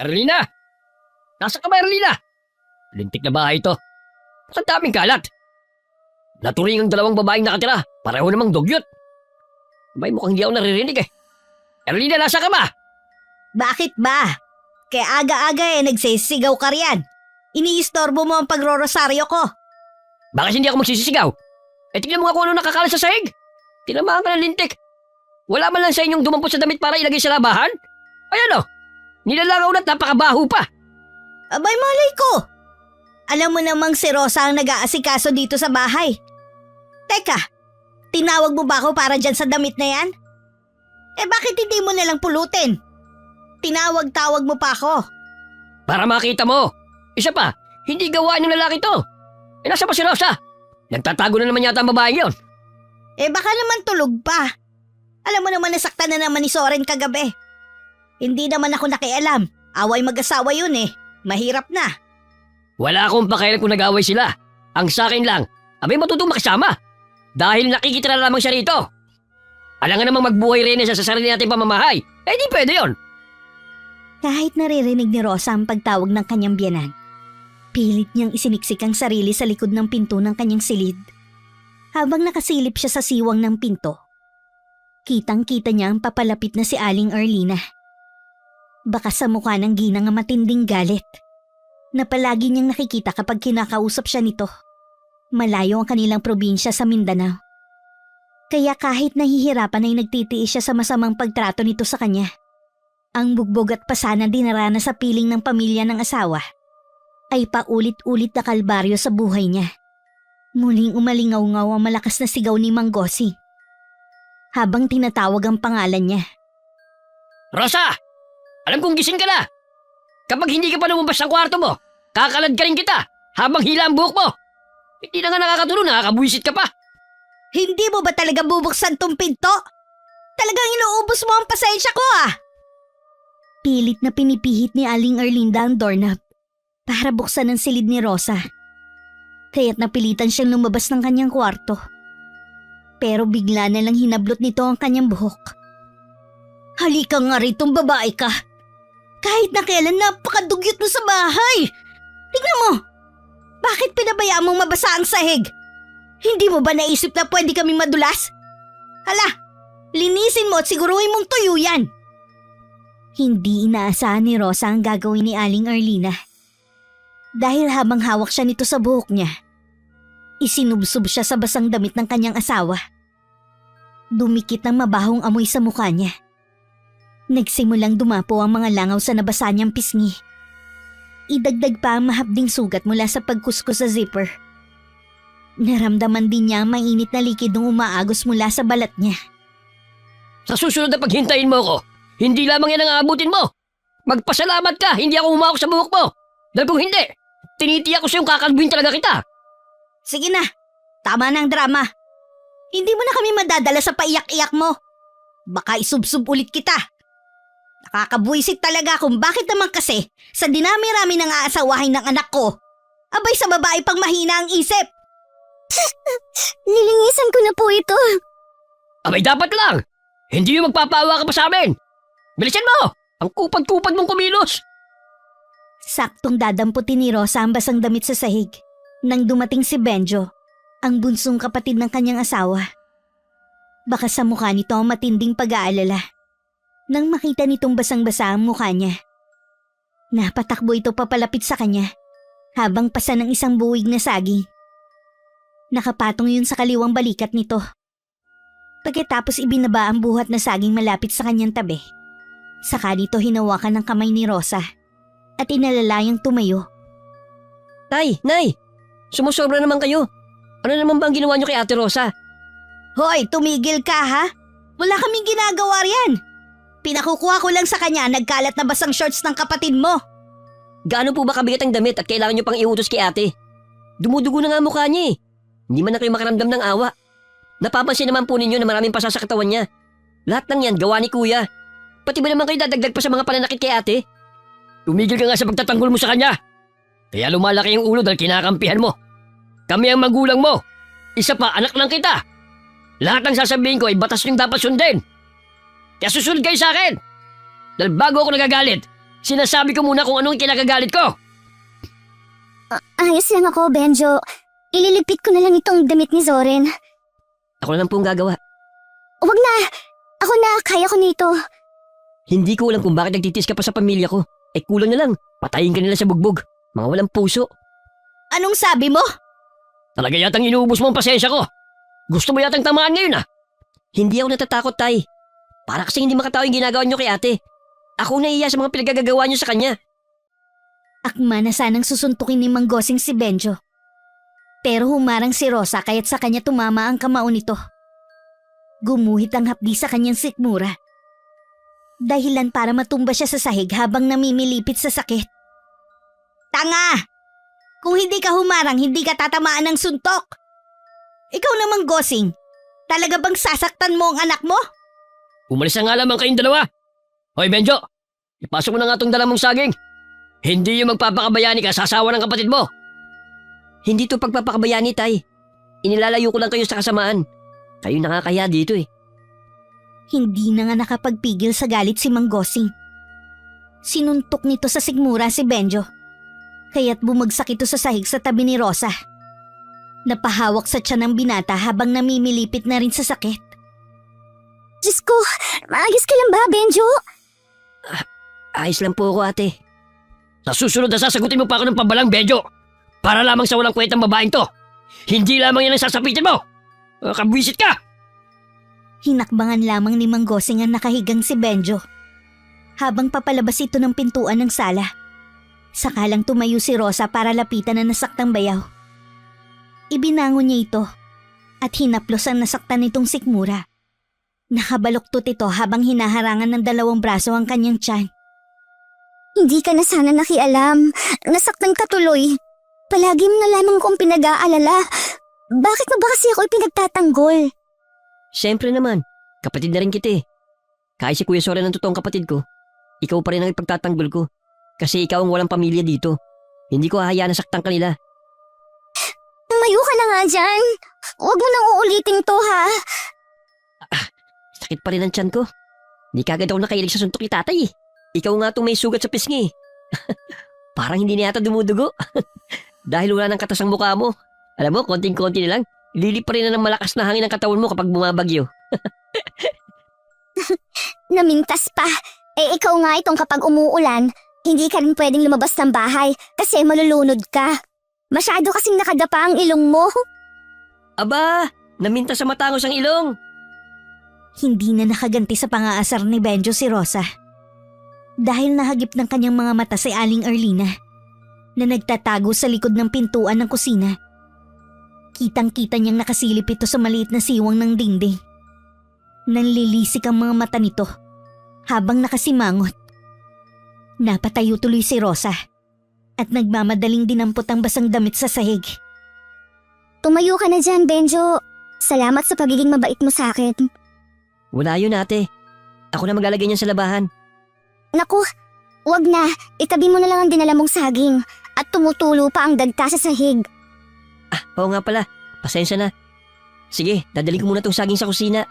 Erlina! Nasa ka ba, Erlina? Lintik na bahay ito. Ang daming kalat. Naturing ang dalawang babaeng nakatira. Pareho namang dugyot. May mukhang di ako naririnig eh. Erlina, nasa ka ba? Bakit ba? Kaya aga-aga nagsisigaw ka riyan. Iniistorbo mo ang pagrorosaryo ko. Bakit hindi ako magsisisigaw? Eh tignan mo nga kung ano nakakalat sa sahig. Tinamaan ka ng lintik. Wala man lang sa inyong dumampot sa damit para ilagay sa labahan? Ayan o, nilalagaw na't napakabaho pa. Abay malay ko. Alam mo namang si Rosa ang nag-aasikaso dito sa bahay. Teka, tinawag mo ba ako para dyan sa damit na yan? Eh bakit hindi mo nalang pulutin? Tinawag-tawag mo pa ako. Para makita mo. Isa pa, hindi gawain ng lalaki to. Eh nasa pa si Rosa? Nagtatago na naman yata ang babae yun. Eh baka naman tulog pa. Alam mo naman nasaktan na naman ni Soren kagabi. Hindi naman ako nakialam. Away mag-asawa yun eh. Mahirap na. Wala akong pakialam kung nag-away sila. Ang sa akin lang, abay matutong makisama. Dahil nakikitira lamang siya rito. Alam nga namang magbuhay rin siya sa sarili nating pamamahay. Eh di pwede yun. Kahit naririnig ni Rosa ang pagtawag ng kanyang biyanan, pilit niyang isiniksik ang sarili sa likod ng pinto ng kanyang silid. Habang nakasilip siya sa siwang ng pinto, kitang-kita niya ang papalapit na si Aling Erlina. Baka sa mukha ng ginang ang matinding galit na palagi niyang nakikita kapag kinakausap siya nito. Malayo ang kanilang probinsya sa Mindanao. Kaya kahit nahihirapan ay nagtitiis siya sa masamang pagtrato nito sa kanya. Ang bugbog at pasana dinarana sa piling ng pamilya ng asawa ay paulit-ulit na kalbaryo sa buhay niya. Muling umalingaw-ngaw ang malakas na sigaw ni Mang Gosing habang tinatawag ang pangalan niya. Rosa! Alam kong gising ka na! Kapag hindi ka pa lumabas ng kwarto mo, kakalad ka rin kita habang hila ang buhok mo. Hindi na nga nakakatulong, nakakabuisit ka pa. Hindi mo ba talaga bubuksan tong pinto? Talagang inuubos mo ang pasensya ko ah! Pilit na pinipihit ni Aling Erlinda ang doorknob para buksan ang silid ni Rosa. Kaya't napilitan siyang lumabas ng kanyang kwarto. Pero bigla na lang hinablot nito ang kanyang buhok. Halika nga ritong babae ka. Kahit na kailan napakadugyot mo sa bahay. Tingnan mo, bakit pinabayaan mong mabasa ang sahig? Hindi mo ba naisip na pwede kaming madulas? Hala, linisin mo at siguruhin mong tuyo yan. Hindi inaasahan ni Rosa ang gagawin ni Aling Erlina. Dahil habang hawak siya nito sa buhok niya, isinubsob siya sa basang damit ng kanyang asawa. Dumikit ng mabahong amoy sa mukha niya. Nagsimulang dumapo ang mga langaw sa nabasa niyang pisngi. Idagdag pa ang mahabding sugat mula sa pagkuskus sa zipper. Naramdaman din niya ang mainit na likidong umaagos mula sa balat niya. Sa susunod na paghintayin mo ko, hindi lamang yan ang aabutin mo. Magpasalamat ka, hindi ako humawak sa buhok mo. Dahil kung hindi, tinitiyak ko sa'yong kakalbuin talaga kita. Sige na, tama na ang drama. Hindi mo na kami madadala sa paiyak-iyak mo. Baka isubsob ulit kita. Nakakabuisit talaga kung bakit naman kasi sa dinami-rami ng aasawahin ng anak ko, abay sa babae pang mahina ang isip. Nilinisan ko na po ito. Abay dapat lang. Hindi yung magpapawa ka pa sa amin. Bilisan mo! Ang kupad-kupad mong kumilos! Saktong dadamputin ni Rosa ang basang damit sa sahig nang dumating si Benjo, ang bunsong kapatid ng kanyang asawa. Baka sa mukha nito ang matinding pag-aalala. Nang makita nitong basang-basa ang mukha niya, napatakbo ito papalapit sa kanya habang pasa ng isang buwig na saging. Nakapatong yun sa kaliwang balikat nito. Pagkatapos ibinaba ang buhat na saging malapit sa kanyang tabi. Saka dito hinawakan ng kamay ni Rosa at inalalayang tumayo. Tay, Nay, sumusobra naman kayo. Ano naman ba ang ginawa niyo kay Ate Rosa? Hoy, tumigil ka ha? Wala kaming ginagawa riyan. Pinakukuha ko lang sa kanya nagkalat na basang shorts ng kapatid mo. Gaano po ba kabigat ang damit at kailangan niyo pang iutos kay ate? Dumudugo na nga mukha niya eh. Hindi man na kayo makaramdam ng awa. Napapansin naman po ninyo na maraming pasa sa katawan niya. Lahat ng yan gawa ni Kuya. Pati ba naman kayo dadagdag pa sa mga pananakit kay ate? Tumigil ka nga sa pagtatanggol mo sa kanya. Kaya lumalaki yung ulo dahil kinakampihan mo. Kami ang magulang mo. Isa pa, anak lang kita. Lahat ng sasabihin ko ay batas niyong dapat sundin. Kaya susunod kayo sa akin. Dahil bago ako nagagalit, Sinasabi ko muna kung anong kinagagalit ko. Ayos lang ako, Benjo. Ililigpit ko na lang itong damit ni Zoren. Ako na lang po ang gagawa. Wag na! Ako na, kaya ko nito. Hindi ko alam kung bakit nagtitis ka pa sa pamilya ko. Eh kulang na lang, patayin ka nila sa bugbog. Mga walang puso. Anong sabi mo? Talaga yatang inuubos mo ang pasensya ko. Gusto mo yatang tamaan ngayon ah. Hindi ako natatakot, Tay. Para kasi hindi makatao yung ginagawa niyo kay ate. Ako naiiya sa mga pinagagagawa niyo sa kanya. Akma na sanang susuntukin ni Mang Gosing si Benjo. Pero humarang si Rosa kaya't sa kanya tumama ang kamao nito. Gumuhit ang hapdi sa kanyang sikmura. Dahilan para matumba siya sa sahig habang namimilipit sa sakit. Tanga! Kung hindi ka humarang, hindi ka tatamaan ng suntok. Ikaw namang Gosing, talaga bang sasaktan mo ang anak mo? Umalis na nga lamang kayong dalawa. Hoy Benjo, ipasok mo na nga itong dala mong saging. Hindi yung magpapakabayani ka sa asawa ng kapatid mo. Hindi to pagpapakabayani, Tay. Inilalayo ko lang kayo sa kasamaan. Kayo nakakaya dito eh. Hindi na nga nakapagpigil sa galit si Mang Gosing. Sinuntok nito sa sigmura si Benjo. Kaya't bumagsak ito sa sahig sa tabi ni Rosa. Napahawak sa tiyan ng binata habang namimilipit na rin sa sakit. Diyos ko, maayos ka lang ba, Benjo? Ayos lang po ako, ate. Sa susunod na sasagutin mo pa ako ng pabalang, Benjo. Para lamang sa walang kwentang babaeng to. Hindi lamang yan ang sasapitin mo. Kabwisit ka! Hinakbangan lamang ni Mang Gosing ang nakahigang si Benjo. Habang papalabas ito ng pintuan ng sala. Sakalang tumayo si Rosa para lapitan ang nasaktang bayaw. Ibinangon niya ito at hinaplos ang nasaktan nitong sikmura. Nakabaluktot ito habang hinaharangan ng dalawang braso ang kanyang tiyan. Hindi ka na sana nakialam. Nasaktan ka tuloy. Palagi mo na lamang kong pinag-aalala. Bakit mo ba kasi ako ipinagtatanggol? Siyempre naman, kapatid na rin kita eh. Kahit si Kuya Soren ang totoong kapatid ko, ikaw pa rin ang ipagtatanggol ko. Kasi ikaw ang walang pamilya dito. Hindi ko hahayaan na saktan kanila. Tumayo ka na nga dyan. Huwag mo nang uulitin to, ha? Sakit pa rin ang tiyan ko. Hindi kagad ako nakailig sa suntok ni tatay eh. Ikaw nga itong may sugat sa pisngi. Parang hindi na yata dumudugo. Dahil wala ng katas ang mukha mo. Alam mo, konting-konti na lang. Lilipa rin na ng malakas na hangin ang katawan mo kapag bumabagyo. Namintas pa. Eh ikaw nga itong kapag umuulan, hindi ka rin pwedeng lumabas ng bahay kasi malulunod ka. Masyado kasing nakadapa ang ilong mo. Aba, naminta sa matangos ang ilong. Hindi na nakaganti sa pangaasar ni Benjo si Rosa. Dahil nahagip ng kanyang mga mata si Aling Erlina na nagtatago sa likod ng pintuan ng kusina. Kitang-kita niyang nakasilip ito sa maliit na siwang ng dingding. Nanlilisik ang mga mata nito habang nakasimangot. Napatayo tuloy si Rosa at nagmamadaling dinampot ang basang damit sa sahig. Tumayo ka na dyan, Benjo. Salamat sa pagiging mabait mo sa akin. Wala yun ate. Ako na maglalagay niyan sa labahan. Naku, wag na. Itabi mo na lang ang dinala mong saging at tumutulo pa ang dagta sa sahig. Oo nga pala. Pasensya na. Sige, dadalhin ko muna tong saging sa kusina.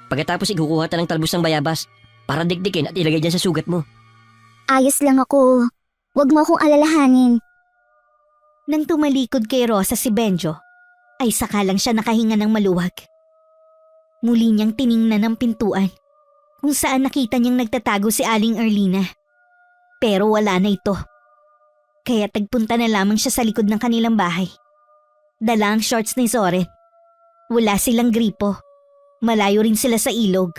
Pagkatapos ikukuha ta ng talbos ng bayabas para dikdikin at ilagay dyan sa sugat mo. Ayos lang ako. Wag mo akong alalahanin. Nang tumalikod kay Rosa si Benjo, ay sakalang siya nakahinga ng maluwag. Muli niyang tiningnan ang pintuan kung saan nakita niyang nagtatago si Aling Erlina. Pero wala na ito. Kaya tagpunta na lamang siya sa likod ng kanilang bahay. Dala ang shorts ni Zoren. Wala silang gripo. Malayo rin sila sa ilog.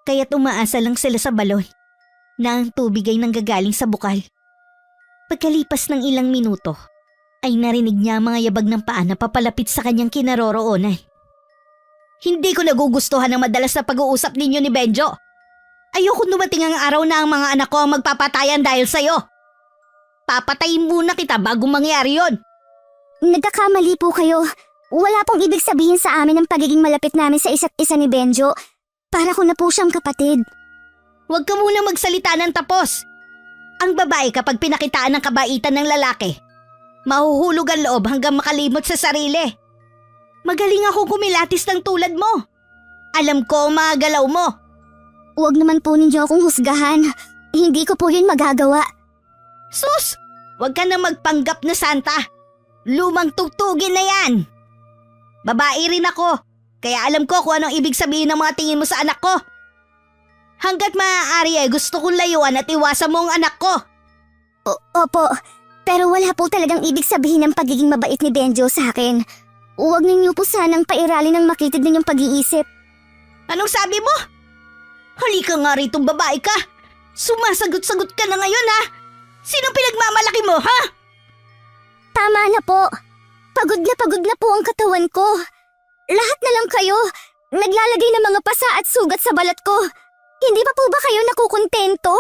Kaya't umaasa lang sila sa balon na ang tubig ay nanggagaling sa bukal. Pagkalipas ng ilang minuto, ay narinig niya ang mga yabag ng paa na papalapit sa kanyang kinaroroonan. Hindi ko nagugustuhan ang madalas na pag-uusap ninyo ni Benjo. Ayoko dumating ang araw na ang mga anak ko ang magpapatayan dahil sa'yo. Papatayin muna kita bago mangyari yon. Nagkakamali po kayo. Wala pong ibig sabihin sa amin ang pagiging malapit namin sa isa't isa ni Benjo. Para ko na po siyang kapatid. Huwag ka muna magsalita ng tapos. Ang babae kapag pinakitaan ng kabaitan ng lalaki, mahuhulog ang loob hanggang makalimot sa sarili. Magaling ako kumilatis ng tulad mo. Alam ko ang mga galaw mo. Huwag naman po ninyo akong husgahan. Hindi ko po yun magagawa. Sus! Huwag ka na magpanggap na Santa. Lumang tugtugin na yan. Babae rin ako, kaya alam ko kung anong ibig sabihin ng mga tingin mo sa anak ko. Hanggat maaari ay gusto kong layuan at iwasan mo ang anak ko. Opo, pero wala po talagang ibig sabihin ng pagiging mabait ni Benjo sa akin. Huwag ninyo po sanang pairalin ng makitid ninyong pag-iisip. Anong sabi mo? Halika nga ritong babae ka. Sumasagot-sagot ka na ngayon ha. Sinong pinagmamalaki mo ha? Tama na po. Pagod na po ang katawan ko. Lahat na lang kayo. Naglalagay ng mga pasa at sugat sa balat ko. Hindi pa po ba kayo nakukontento?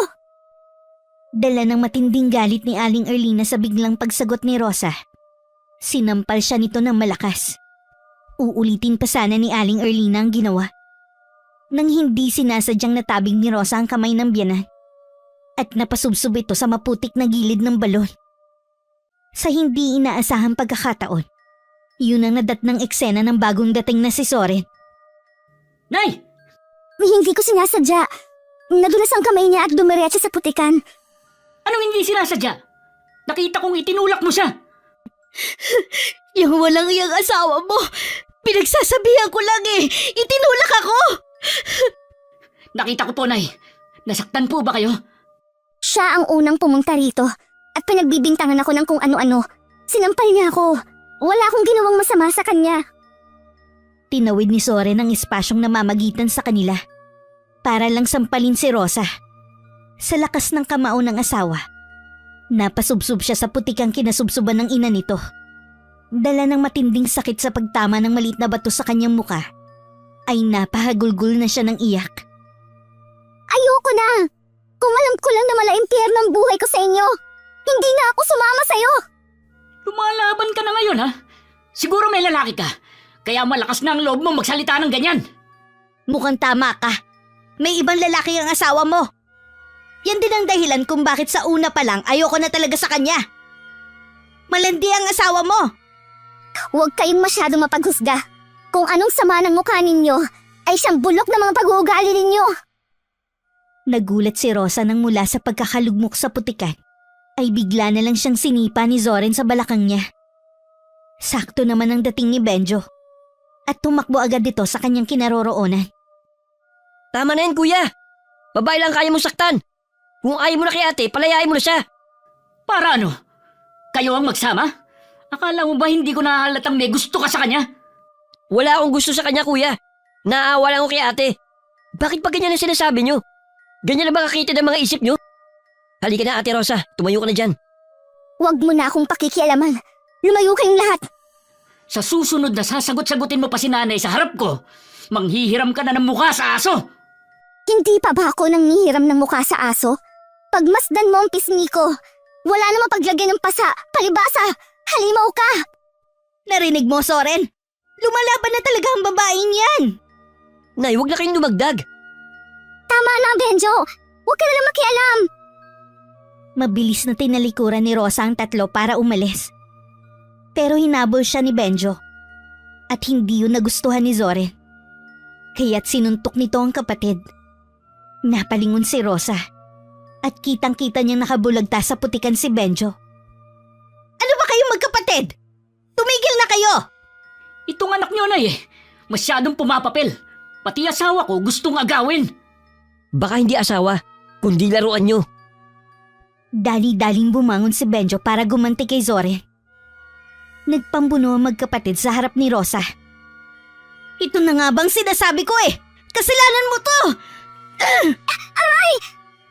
Dala ng matinding galit ni Aling Erlina sa biglang pagsagot ni Rosa. Sinampal siya nito ng malakas. Uulitin pa sana ni Aling Erlina ang ginawa. Nang hindi sinasadyang natabing ni Rosa ang kamay ng biyanan at napasubsob ito sa maputik na gilid ng balon. Sa hindi inaasahang pagkakataon, yun ang nadatnang eksena ng bagong dating na si Soren. Nay! Hindi ko sinasadya. Nadulas ang kamay niya at dumiretso sa putikan. Anong hindi sinasadya? Nakita kong itinulak mo siya. Yung walang iyang asawa mo, pinagsasabihan ko lang eh, itinulak ako! Nakita ko po, Nay. Nasaktan po ba kayo? Siya ang unang pumunta rito at pinagbibintangan ako ng kung ano-ano. Sinampal niya ako. Wala akong ginawang masama sa kanya. Tinawid ni Soren ang espasyong namamagitan sa kanila para lang sampalin si Rosa. Sa lakas ng kamao ng asawa, napasubsob siya sa putikang kinasubsoban ng ina nito. Dala ng matinding sakit sa pagtama ng maliit na bato sa kanyang muka, ay napahagulgul na siya ng iyak. Ayoko na! Kung alam ko lang na malaimpyerno ang buhay ko sa inyo, hindi na ako sumama sa'yo! Lumalaban ka na ngayon, ha? Siguro may lalaki ka. Kaya malakas na ang loob mo magsalita ng ganyan. Mukhang tama ka. May ibang lalaki ang asawa mo. Yan din ang dahilan kung bakit sa una pa lang ayoko na talaga sa kanya. Malandi ang asawa mo. Huwag kayong masyadong mapaghusga. Kung anong sama ng mukha ninyo, ay siyang bulok na mga pag-uugali ninyo. Nagulat si Rosa nang mula sa pagkakalugmok sa putikan, ay bigla na lang siyang sinipa ni Zoren sa balakang niya. Sakto naman ang dating ni Benjo, at tumakbo agad ito sa kanyang kinaroroonan. Tama na yan, kuya. Babae lang kaya mong saktan. Kung ayaw mo na kay ate, palayain mo na siya. Para ano? Kayo ang magsama? Akala mo ba hindi ko nahalatang may gusto ka sa kanya? Wala akong gusto sa kanya, kuya. Naawa lang ako kay ate. Bakit pa ganyan ang sinasabi nyo? Ganyan na ba kakitid ang mga isip nyo? Halika na, Ate Rosa. Tumayo ka na dyan. Huwag mo na akong pakikialaman. Lumayo kayong lahat. Sa susunod na sasagot-sagutin mo pa si nanay sa harap ko, manghihiram ka na ng mukha sa aso. Hindi pa ba ako nanghihiram ng mukha sa aso? Pagmasdan mo ang pisngi ko. Wala namang paglagay ng pasa, palibasa. Halimaw ka! Narinig mo, Soren? Lumalaban na talaga ang babaeng yan. Nay, huwag na kayong dumagdag. Tama na, Benjo. Huwag ka na lang makialam. Mabilis na tinalikuran ni Rosa ang tatlo para umalis. Pero hinabol siya ni Benjo. At hindi yun nagustuhan ni Zoren. Kaya't sinuntok nito ang kapatid. Napalingon si Rosa. At kitang-kita niyang nakabulagta sa putikan si Benjo. Ano ba kayong magkapatid? Tumigil na kayo! Itong anak niyo, Nay, masyadong pumapapel. Pati asawa ko gustong agawin. Baka hindi asawa, kundi laruan nyo. Dali-daling bumangon si Benjo para gumanti kay Zoren. Nagpambuno ang magkapatid sa harap ni Rosa. Ito na nga bang sinasabi ko eh! Kasalanan mo to! Aray!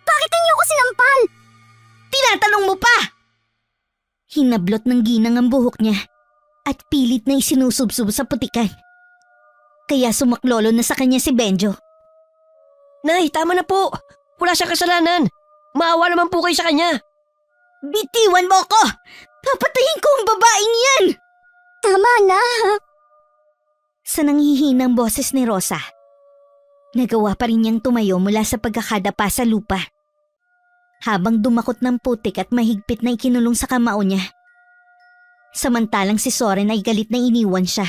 Bakit niyo ako sinampal? Tinatanong mo pa! Hinablot ng ginang ang buhok niya at pilit na isinusubsub sa putikan. Kaya sumaklolo na sa kanya si Benjo. Nay, tama na po. Wala siyang kasalanan. Maawa naman po kayo sa kanya. Bitiwan mo ko! Papatayin ko ang babaeng yan! Tama na. Sa nanghihinang boses ni Rosa, nagawa pa rin niyang tumayo mula sa pagkakadapa sa lupa. Habang dumakot ng putik at mahigpit na ikinulong sa kamao niya. Samantalang si Soren ay galit na iniwan siya.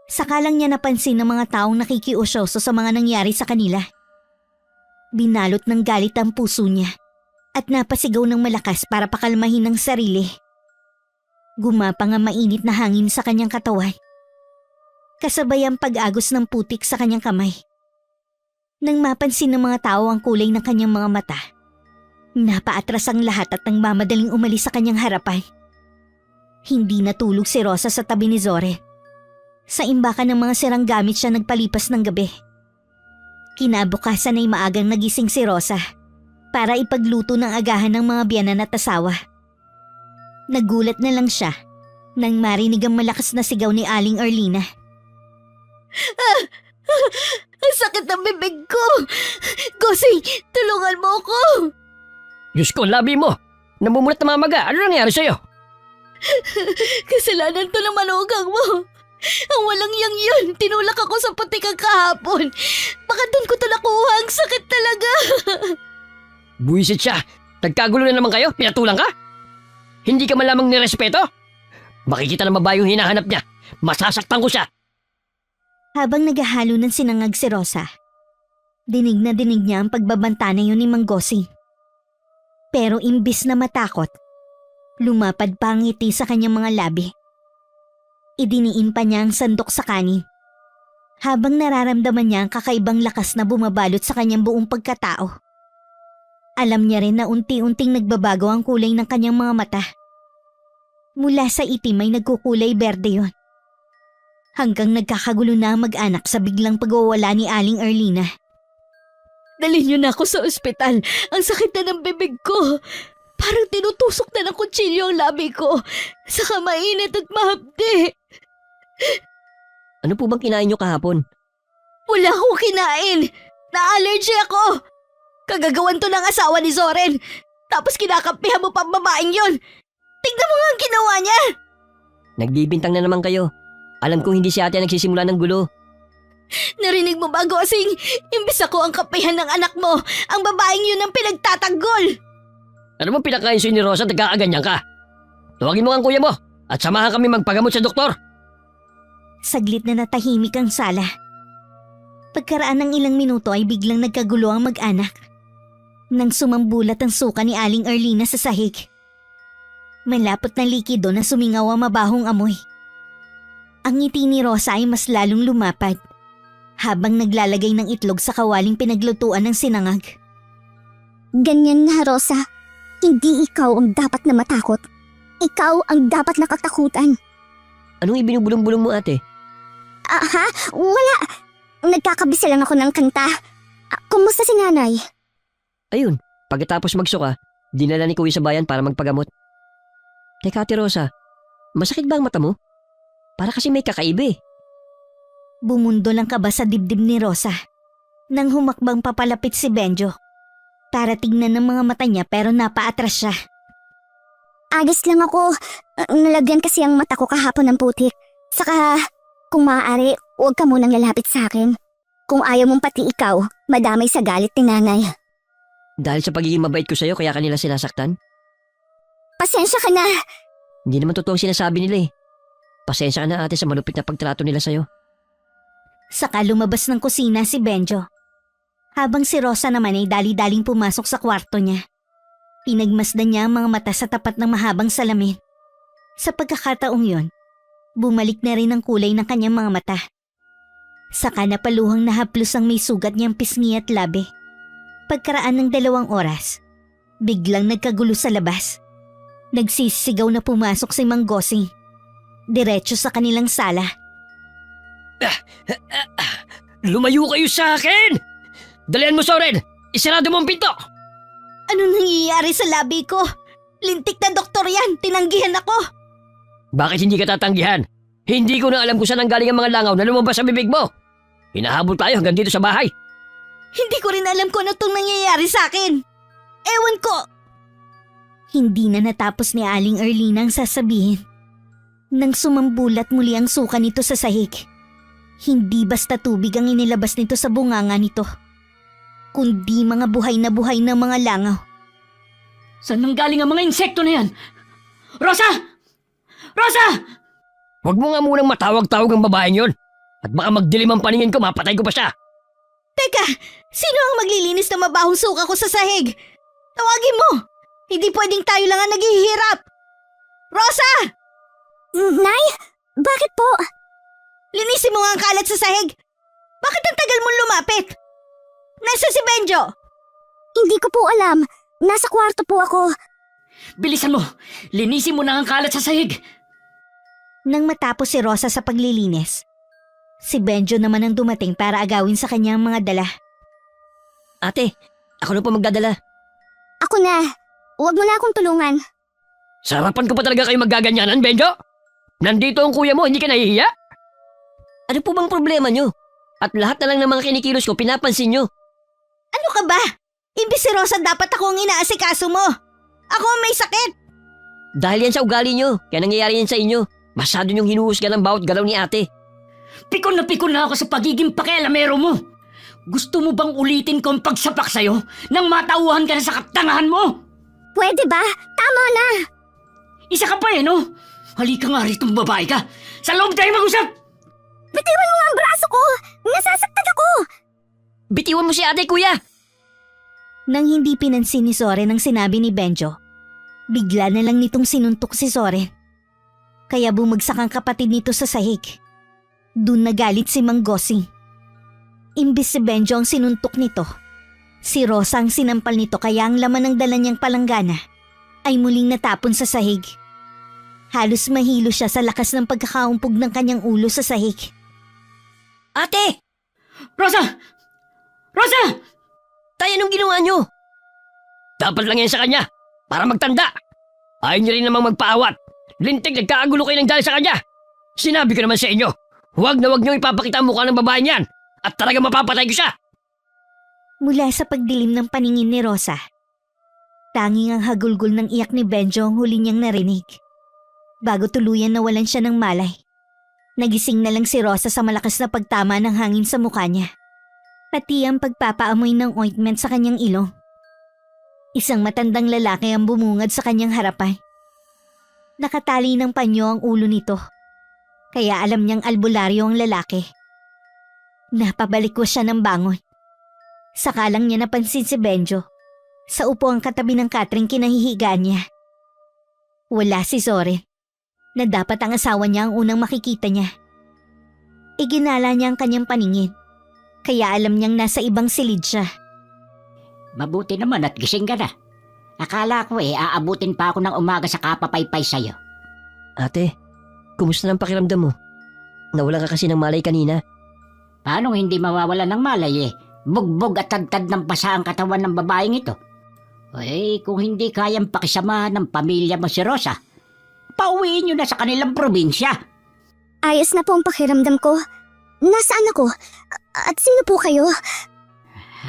Sakalang niya napansin ng mga taong nakikiusyoso sa mga nangyari sa kanila. Binalot ng galit ang puso niya at napasigaw ng malakas para pakalmahin ang sarili. Gumapang ang mainit na hangin sa kanyang katawan. Kasabay ang pag-agos ng putik sa kanyang kamay. Nang mapansin ng mga tao ang kulay ng kanyang mga mata, napaatras ang lahat at nang mamadaling umalis sa kanyang harapan. Hindi natulog si Rosa sa tabi ni Zoren. Sa imbakan ng mga sirang gamit siya nagpalipas ng gabi. Kinabukasan ay maagang nagising si Rosa para ipagluto ng agahan ng mga biyanan at asawa. Nagulat na lang siya nang marinig ang malakas na sigaw ni Aling Arlina. Ang sakit ng bibig ko! Gosing, tulungan mo ako! Diyos ko, labi mo! Namumulat na mamaga. Ano nangyari sa'yo? Kasalanan to ng manugang mo! Ang walang yang yun! Tinulak ako sa putikang kahapon! Baka doon ko to nakuha! Ang sakit talaga! Buwisit siya. Nagkagulo na naman kayo? Pinatulang ka? Hindi ka malamang nirespeto? Makikita na mabayong hinahanap niya. Masasaktan ko siya. Habang naghahalo ng sinangag si Rosa, dinig na dinig niya ang pagbabanta na yun ni Mang Gosing. Pero imbis na matakot, lumapad pa ang ngiti sa kanyang mga labi. Idiniin pa niya ang sandok sa kanin, habang nararamdaman niya ang kakaibang lakas na bumabalot sa kanyang buong pagkatao. Alam niya rin na unti-unting nagbabago ang kulay ng kanyang mga mata. Mula sa itim ay nagkukulay berde yon. Hanggang nagkakagulo na ang mag-anak sa biglang pagwawala ni Aling Arlina. Dalhin niyo na ako sa ospital. Ang sakit na ng bibig ko. Parang tinutusok na ng kutsilyo ang labi ko. Saka mainit at mahapdi. Ano po bang kinain niyo kahapon? Wala akong kinain. Na-allergy ako. Kagagawan to ng asawa ni Zoren. Tapos kinakampihan mo pa ang babaeng yun. Tingnan mo nga ang ginawa niya. Nagbibintang na naman kayo. Alam ko hindi si ate ang nagsisimula ng gulo. Narinig mo ba, Gosing? Imbis ako ang kapihan ng anak mo, ang babaeng yun ang pinagtatanggol. Ano mo pinakain sa'yo ni Rosa at nagkakaganyan ka? Tuwagin mo ang kuya mo at samahan kami magpagamot sa doktor. Saglit na natahimik ang sala. Pagkaraan ng ilang minuto ay biglang nagkagulo ang mag-anak. Nang sumambulat ang suka ni Aling Arlina sa sahig. Malapot na likido na sumingaw ang mabahong amoy. Ang ngiti ni Rosa ay mas lalong lumapad habang naglalagay ng itlog sa kawaling pinaglutuan ng sinangag. Ganyan nga, Rosa. Hindi ikaw ang dapat na matakot. Ikaw ang dapat nakatakutan. Anong ibinubulong-bulong mo ate? Ha? Wala. Nagkakabisa lang ako ng kanta. Kumusta si nanay? Ayun, pagkatapos magsuka, dinala ni Kuya sa bayan para magpagamot. Teka ate Rosa, masakit ba ang mata mo? Para kasi may kakaiba eh. Bumundo lang kaba sa dibdib ni Rosa nang humakbang papalapit si Benjo. Para tignan ng mga mata niya pero napaatras siya. Agis lang ako. Nalagyan kasi ang mata ko kahapon ng putik. Saka, kung maaari, huwag ka munang lalapit sa akin. Kung ayaw mong pati ikaw, madamay sa galit ni nanay. Dahil sa pagiging mabait ko sa'yo kaya kanila sinasaktan? Pasensya ka na. Hindi naman totoo ang sinasabi nila eh. Pasensya ka na ate sa malupit na pagtrato nila sa'yo. Saka lumabas ng kusina si Benjo. Habang si Rosa naman ay dali-daling pumasok sa kwarto niya. Pinagmasdan niya ang mga mata sa tapat ng mahabang salamin. Sa pagkakataong yon, bumalik na rin ang kulay ng kanyang mga mata. Saka napaluhang nahaplos ang may sugat niyang pisngi at labi. Pagkaraan ng 2 oras, biglang nagkagulo sa labas. Nagsisigaw na pumasok si Mang Gosing. Diretso sa kanilang sala. Lumayo kayo sa akin! Dalian mo Zoren! Isarado mo ang pinto! Ano nangyayari sa labi ko? Lintik na doktor yan! Tinanggihan ako! Bakit hindi ka tatanggihan? Hindi ko na alam kung saan ang galing ang mga langaw na lumabas sa bibig mo. Hinahabol tayo hanggang dito sa bahay. Hindi ko rin alam kung ano itong nangyayari sa akin. Ewan ko! Hindi na natapos ni Aling Arlina ang sasabihin. Nang sumambulat muli ang suka nito sa sahig. Hindi basta tubig ang inilabas nito sa bunganga nito, kundi mga buhay na mga langaw. Saan nanggaling ang mga insekto na yan? Rosa! Rosa! Huwag mo nga munang matawag-tawag ang babaeng yon. At baka magdilim ang paningin ko, mapatay ko pa siya. Teka, sino ang maglilinis ng mabahong suka ko sa sahig? Tawagin mo! Hindi pwedeng tayo lang ang naghihirap! Rosa! Nay, bakit po? Linisin mo nga ang kalat sa sahig! Bakit ang tagal mong lumapit? Nasa si Benjo? Hindi ko po alam. Nasa kwarto po ako. Bilisan mo! Linisin mo na ang kalat sa sahig! Nang matapos si Rosa sa paglilinis, si Benjo naman ang dumating para agawin sa kanyang mga dala. Ate, ako na po magdadala. Ako na. Huwag mo na akong tulungan. Sa harapan ko pa talaga kayo maggaganyanan, Benjo? Nandito ang kuya mo, hindi ka nahihiya? Ano po bang problema nyo? At lahat na lang ng mga kinikilos ko pinapansin nyo. Ano ka ba? Imbis si Rosa dapat ako ang inaasikaso mo. Ako ang may sakit. Dahil yan sa ugali nyo, kaya nangyayari yan sa inyo. Masyado nyong hinuhusgan ang bawat galaw ni ate. Pikon na ako sa pagiging pakialamero mo! Gusto mo bang ulitin ko ang pagsapak sa'yo nang matauhan ka na sa katangahan mo? Pwede ba? Tama na. Isa ka pa no? Halika nga rito, babae ka! Sa loob tayo mag-usap! Bitiwan mo nga ang braso ko. Nasasaktan ako. Bitiwan mo si ate, kuya! Nang hindi pinansin ni Soren ang sinabi ni Benjo, bigla na lang nitong sinuntok si Soren. Kaya bumagsak ang kapatid nito sa sahig. Doon nagalit si Mang Gosing. Imbis si Benjo ang sinuntok nito, si Rosa ang sinampal nito kaya ang laman ng dala niyang palanggana ay muling natapon sa sahig. Halos mahilo siya sa lakas ng pagkakaumpog ng kanyang ulo sa sahig. Ate! Rosa! Rosa! Tayo, anong ginawa nyo? Dapat lang yan sa kanya, para magtanda. Ayaw niyo rin namang magpaawat. Lintik, nagkakagulo kayo ng dahil sa kanya. Sinabi ko naman sa inyo, huwag na huwag niyong ipapakita ang mukha ng babae niyan at talaga mapapatay ko siya. Mula sa pagdilim ng paningin ni Rosa, tanging ang hagulgol ng iyak ni Benjo ang huli niyang narinig. Bago tuluyan nawalan siya ng malay, nagising na lang si Rosa sa malakas na pagtama ng hangin sa mukha niya, pati ang pagpapaamoy ng ointment sa kanyang ilong. Isang matandang lalaki ang bumungad sa kanyang harapan. Nakatali ng panyo ang ulo nito, kaya alam niyang albularyo ang lalaki. Napabalik ko siya ng bangon. Saka lang niya napansin si Benjo. Sa upo ang katabi ng Catherine kinahihigaan niya. Wala si Soren, na dapat ang asawa niya ang unang makikita niya. Iginala niya ang kanyang paningin, kaya alam niyang nasa ibang silid siya. Mabuti naman at gising ka na. Akala ko aabutin pa ako ng umaga sa kapapaypay sa'yo. Ate, kumusta ng pakiramdam mo? Nawalan ka kasi ng malay kanina. Paano hindi mawawala ng malay Bugbog at tadtad ng pasa ang katawan ng babaeng ito. Kung hindi kayang pakisamahan ng pamilya mo si Rosa, pauwiin nyo na sa kanilang probinsya. Ayos na po ang pakiramdam ko. Nasaan ako? At sino po kayo?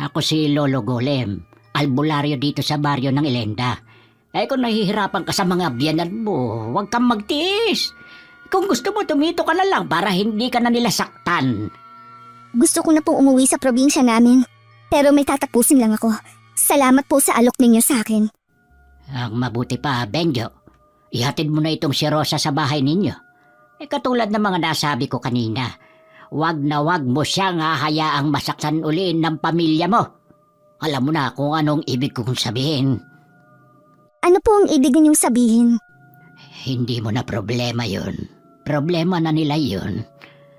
Ako si Lolo Golem, albularyo dito sa baryo ng Elenda. Kung nahihirapan ka sa mga biyanan mo, huwag kang magtiis. Kung gusto mo, tumito ka na lang para hindi ka na nila saktan. Gusto ko na po umuwi sa probinsya namin. Pero may tatapusin lang ako. Salamat po sa alok ninyo sa akin. Ang mabuti pa, Benjo, ihatid mo na itong si Rosa sa bahay ninyo. Katulad ng mga nasabi ko kanina, wag na wag mo siyang hahayaang masaktan uli ng pamilya mo. Alam mo na kung anong ibig kong sabihin. Ano po ang ibig ninyong sabihin? Hindi mo na problema yun. Problema na nila yun.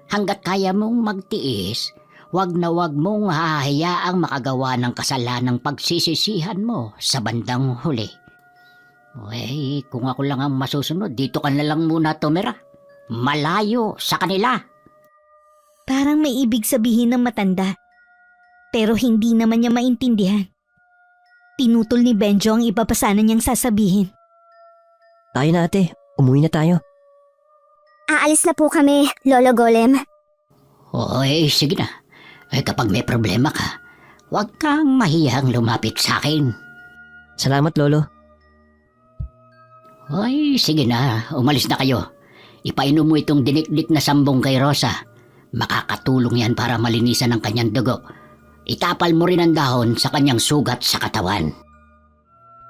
Hanggat kaya mong magtiis, wag na wag mong hahayaang makagawa ng kasalanang pagsisisihan mo sa bandang huli. Kung ako lang ang masusunod, dito ka na lang muna tumira. Malayo sa kanila. Parang may ibig sabihin ng matanda, pero hindi naman niya maintindihan. Pinutol ni Benjo ang iba pa sana niyang sasabihin. Tayo na ate, umuwi na tayo. Aalis na po kami, Lolo Golem. Sige na. Kapag may problema ka, huwag kang mahiyang lumapit sa akin. Salamat, Lolo. Sige na. Umalis na kayo. Ipainom mo itong dinikdik na sambong kay Rosa. Makakatulong yan para malinisan ang kanyang dugo. Itapal mo rin ang dahon sa kanyang sugat sa katawan.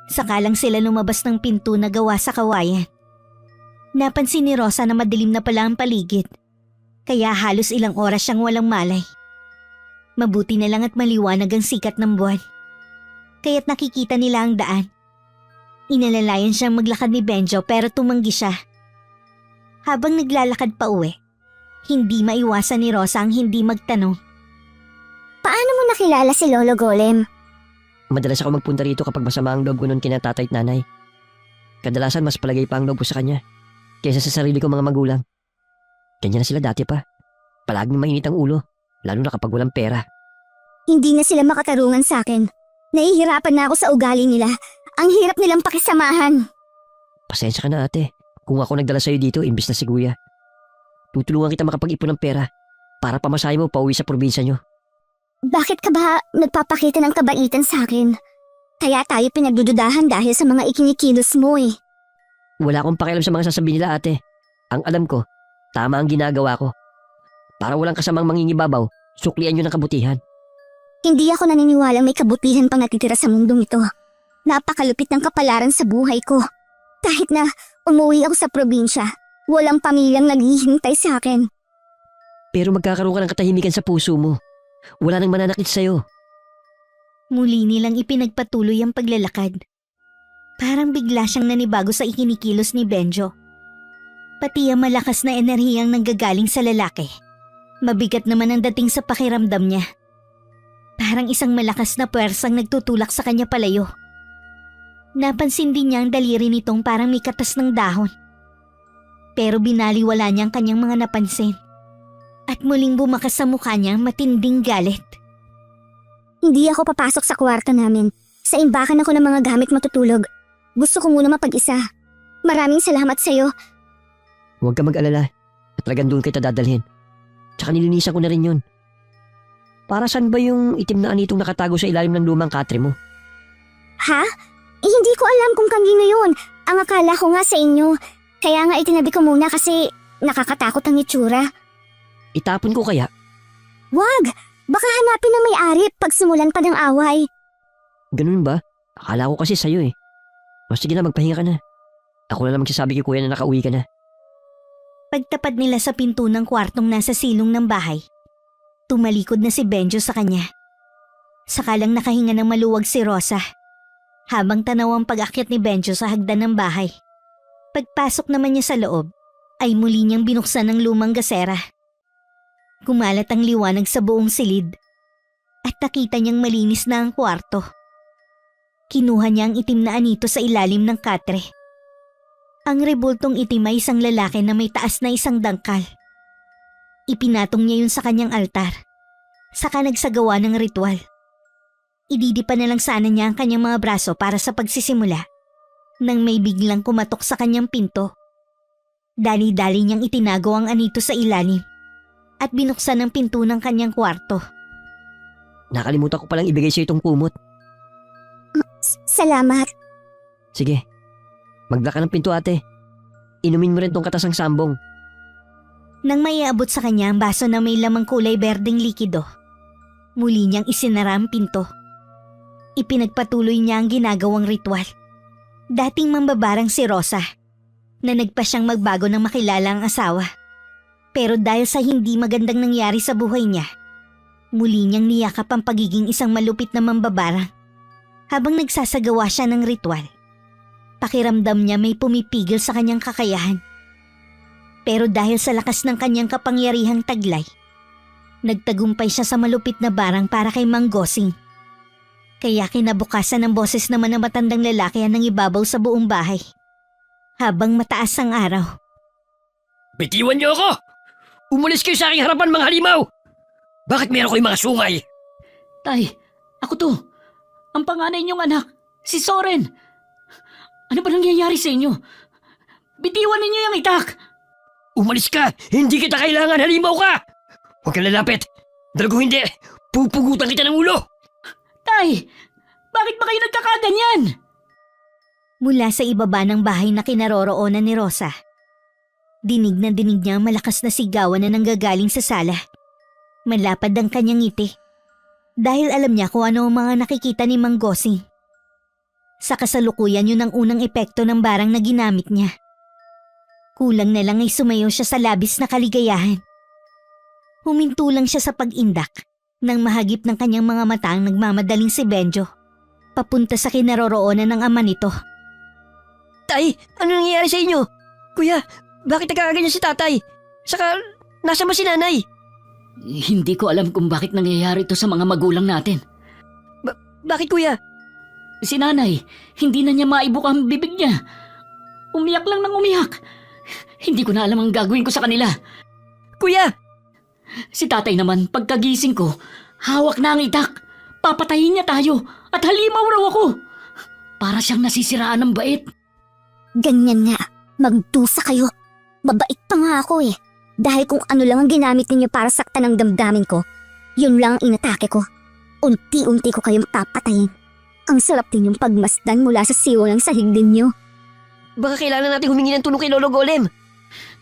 Saka lang sila lumabas ng pinto na gawa sa kawayan. Napansin ni Rosa na madilim na pala ang paligid, kaya halos ilang oras siyang walang malay. Mabuti na lang at maliwanag ang sikat ng buwan. kaya't nakikita nila ang daan. Inalalayan siyang maglakad ni Benjo pero tumanggi siya. Habang naglalakad pa uwi, hindi maiwasan ni Rosa ang hindi magtanong. Paano mo nakilala si Lolo Golem? Madalas ako magpunta rito kapag masama ang loob ko noon kina tatay at nanay. Kadalasan mas palagay pa ang loob ko sa kanya kaysa sa sarili kong mga magulang. Ganyan na sila dati pa. Palaging mainit ang ulo, lalo na kapag walang pera. Hindi na sila makatarungan sa akin. Nahihirapan na ako sa ugali nila. Ang hirap nilang pakisamahan. Pasensya ka na ate, kung ako nagdala sa'yo dito imbis na si Kuya. Tutulungan kita makapag-ipon ng pera para pamasahe mo pauwi sa probinsya nyo. Bakit ka ba nagpapakita ng kabaitan sa akin? Kaya tayo pinagdududahan dahil sa mga ikinikilos mo eh. Wala akong pakialam sa mga sasabihin nila ate. Ang alam ko, tama ang ginagawa ko. Para walang kasamang mangingibabaw, suklian nyo ng kabutihan. Hindi ako naniniwalang may kabutihan pang natitira sa mundong ito. Napakalupit ng kapalaran sa buhay ko. Kahit na umuwi ako sa probinsya, walang pamilyang naghihintay sa akin. Pero magkakaroon ka ng katahimikan sa puso mo. Wala nang mananakit sa'yo. Muli nilang ipinagpatuloy ang paglalakad. Parang bigla siyang nanibago sa ikinikilos ni Benjo. Pati ang malakas na enerhiyang nanggagaling sa lalaki. Mabigat naman ang dating sa pakiramdam niya. Parang isang malakas na puwersang nagtutulak sa kanya palayo. Napansin din niya ang daliri nitong parang may katas ng dahon. Pero binaliwala niya ang kanyang mga napansin. At muling bumakas sa mukha niya ang matinding galit. Hindi ako papasok sa kwarto namin. Sa imbakan ako ng mga gamit matutulog. Gusto ko muna mapag-isa. Maraming salamat sa'yo. Huwag ka mag-alala. At talagang doon kita dadalhin. Tsaka nilinisan ko na rin yun. Para saan ba yung itim na anitong nakatago sa ilalim ng lumang katre mo? Ha? Hindi ko alam kung kanino yun. Ang akala ko nga sa inyo. Kaya nga itinabi ko muna kasi nakakatakot ang itsura. Itapon ko kaya? Wag! Baka hanapin ng may-ari pag simulan pa ng away. Ganun ba? Akala ko kasi sa'yo eh. O sige na, magpahinga ka na. Ako na lang magsasabi kay Kuya na nakauwi ka na. Pagtapad nila sa pinto ng kwartong nasa silong ng bahay, tumalikod na si Benjo sa kanya. Sakalang nakahinga ng maluwag si Rosa, habang tanaw ang pag-akyat ni Benjo sa hagdan ng bahay. Pagpasok naman niya sa loob, ay muli niyang binuksan ang lumang gasera. Kumalat ang liwanag sa buong silid, at nakita niyang malinis na ang kwarto. Kinuha niya ang itim na anito sa ilalim ng katre. Ang rebultong itim ay isang lalaki na may taas na isang dangkal. Ipinatong niya yun sa kanyang altar. Saka nagsagawa ng ritual. Ididipa na lang sana niya ang kanyang mga braso para sa pagsisimula. Nang may biglang kumatok sa kanyang pinto. Dali-dali niyang itinago ang anito sa ilalim. At binuksan ang pinto ng kanyang kwarto. Nakalimutan ko palang ibigay sa'yo itong kumot. Salamat. Sige, magla ka ng pinto ate. Inumin mo rin tong katasang sambong. Nang maiabot sa kanya ang baso na may lamang kulay berdeng likido, muli niyang isinara ang pinto. Ipinagpatuloy niya ang ginagawang ritual. Dating mambabarang si Rosa, na nagpa siyang magbago ng makilala ang asawa. Pero dahil sa hindi magandang nangyari sa buhay niya, muli niyang niyakap ang pagiging isang malupit na mambabarang. Habang nagsasagawa siya ng ritual, pakiramdam niya may pumipigil sa kanyang kakayahan. Pero dahil sa lakas ng kanyang kapangyarihang taglay, nagtagumpay siya sa malupit na barang para kay Mang Gosing. Kaya kinabukasan ng boses naman ng matandang lalaki ang nangibabaw sa buong bahay. Habang mataas ang araw. Bitiwan niyo ako! Umalis kayo sa aking harapan mga halimaw! Bakit meron kayong mga sungay? Tay, ako to. Ang panganay niyong anak, si Soren. Ano ba nangyayari sa inyo? Bitiwan ninyo yung itak! Umalis ka! Hindi kita kailangan! Halimaw ka! Huwag kang lalapit! Dahil kung hindi, pupugutan kita ng ulo! Tay, bakit ba kayo nagkakaganyan? Mula sa ibaba ng bahay na kinaroroonan ni Rosa, dinig niya ang malakas na sigawan na nanggagaling sa sala. Malapad ang kanyang ngiti. Dahil alam niya kung ano ang mga nakikita ni Mang Gosing. Sa kasalukuyan yun ang unang epekto ng barang na ginamit niya. Kulang na lang ay sumayaw siya sa labis na kaligayahan. Huminto lang siya sa pag-indak nang mahagip ng kanyang mga mata ang nagmamadaling si Benjo. papunta sa kinaroroonan ng ama nito. Tay, ano nangyayari sa inyo? Kuya, bakit nagkakaganyan si tatay? Saka, nasa ba si nanay? Hindi ko alam kung bakit nangyayari ito sa mga magulang natin. Bakit kuya? Si nanay, hindi na niya maibuka ang bibig niya. Umiyak lang ng umiyak. Hindi ko na alam ang gagawin ko sa kanila. Kuya! Si tatay naman, pagkagising ko, hawak na ang itak. Papatayin niya tayo at halimaw raw ako. Para siyang nasisiraan ng bait. Ganyan nga. Magdusa kayo. Babait pa nga ako eh. Dahil kung ano lang ang ginamit ninyo para saktan ang damdamin ko, yun lang ang inatake ko. Unti-unti ko kayong papatayin. Ang sarap din yung pagmasdan mula sa siwo ng sahig ninyo. Baka kailangan natin humingi ng tulong kay Lolo Golem.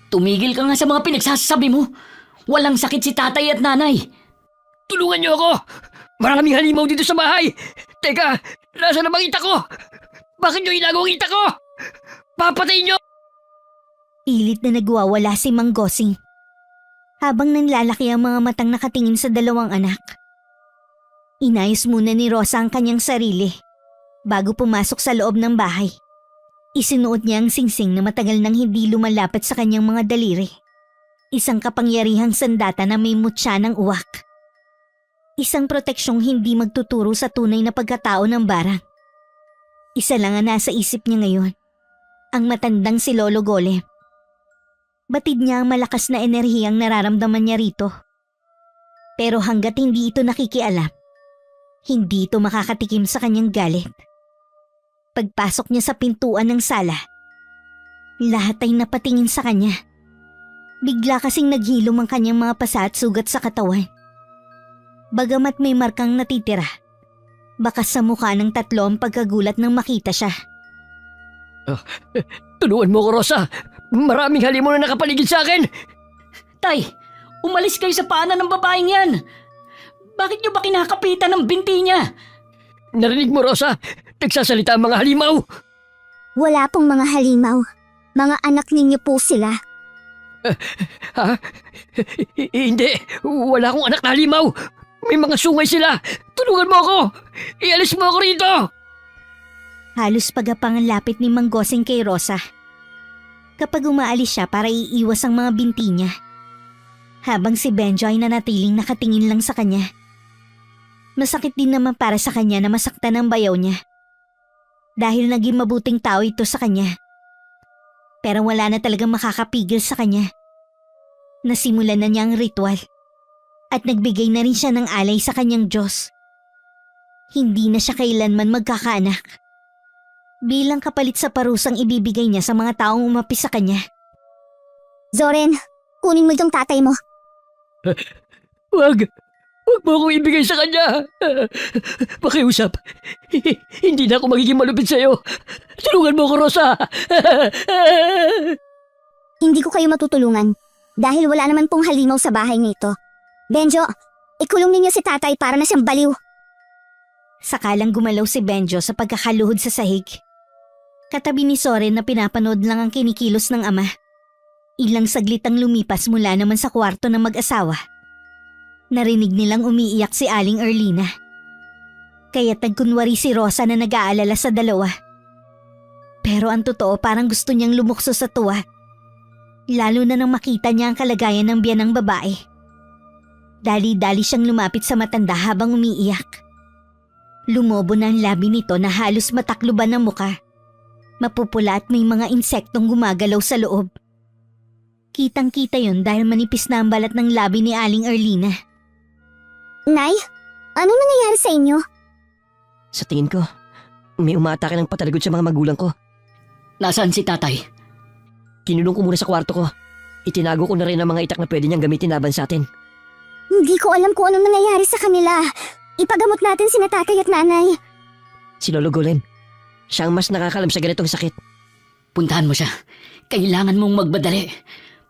Tumigil ka nga sa mga pinagsasabi mo. Walang sakit si tatay at nanay. Tulungan niyo ako! Maraming halimaw dito sa bahay! Teka, nasa na bang itak ko? Bakit niyo inago ang itak ko? Papatayin niyo! Pilit na nagwawala si Mang Gosing. Habang nanlalaki ang mga matang nakatingin sa dalawang anak. Inayos muna ni Rosa ang kanyang sarili bago pumasok sa loob ng bahay. Isinuot niya ang singsing na matagal nang hindi lumalapit sa kanyang mga daliri. Isang kapangyarihang sandata na may mutya ng uwak. Isang proteksyong hindi magtuturo sa tunay na pagkatao ng barang. Isa lang ang nasa isip niya ngayon. Ang matandang si Lolo Golem. Batid niya ang malakas na enerhiyang nararamdaman niya rito. Pero hanggat hindi ito nakikialam, hindi ito makakatikim sa kanyang galit. Pagpasok niya sa pintuan ng sala, lahat ay napatingin sa kanya. Bigla kasing naghilom ang kanyang mga pasa at sugat sa katawan. Bagamat may markang natitira, bakas sa mukha ng tatlo ang pagkagulat nang makita siya. Tulungan mo ko, Rosa! Maraming halimaw na nakapaligid sa akin! Tay, umalis kayo sa paanan ng babaeng yan. Bakit niyo ba kinakapitan ng binti niya? Narinig mo, Rosa? Nagsasalita ang mga halimaw! Wala pong mga halimaw. Mga anak ninyo po sila. Ha? Hindi. Wala akong anak na halimaw. May mga sungay sila. Tulungan mo ako. Ialis mo ako rito. Halos pagapang ang lapit ni Mang Gosing kay Rosa. Kapag umaalis siya para iiwas ang mga binti niya. Habang si Benjo ay nanatiling nakatingin lang sa kanya. Masakit din naman para sa kanya na masaktan ang bayaw niya. Dahil naging mabuting tao ito sa kanya. Pero wala na talagang makakapigil sa kanya. Nasimulan na niya ang ritual. At nagbigay na rin siya ng alay sa kanyang Diyos. Hindi na siya kailanman magkakaanak. Bilang kapalit sa parusang ibibigay niya sa mga taong umapi sa kanya. Zoren, kunin mo itong tatay mo. Wag mo akong ibigay sa kanya. Pakiusap. Hindi na ako magiging malupit sa'yo. Tulungan mo ako, Rosa. Hindi ko kayo matutulungan dahil wala naman pong halimaw sa bahay nito. Benjo, ikulong ninyo si tatay para na siyang baliw. Sakalang gumalaw si Benjo sa pagkakaluhod sa sahig. Katabi ni Soren na pinapanood lang ang kinikilos ng ama. Ilang saglit ang lumipas mula naman sa kwarto ng mag-asawa. Narinig nilang umiiyak si Aling Erlina. Kaya't nagkunwari si Rosa na nag-aalala sa dalawa. Pero ang totoo parang gusto niyang lumukso sa tuwa. Lalo na nang makita niya ang kalagayan ng biyanang babae. Dali-dali siyang lumapit sa matanda habang umiiyak. Lumobo na ang labi nito na halos matakluban ng muka. Mapupula at may mga insektong gumagalaw sa loob. Kitang-kita yon dahil manipis na ang balat ng labi ni Aling Erlina. Nay, anong nangyayari sa inyo? Sa tingin ko, may umaatake ng pataligod sa mga magulang ko. Nasaan si tatay? Kinulong ko muna sa kwarto ko. Itinago ko na rin ang mga itak na pwede niyang gamitin laban sa atin. Hindi ko alam kung anong nangyayari sa kanila. Ipagamot natin sina tatay at nanay. Si Lolo Golem. Siya ang mas nakakalam sa ganitong sakit. Puntahan mo siya. Kailangan mong magbadali.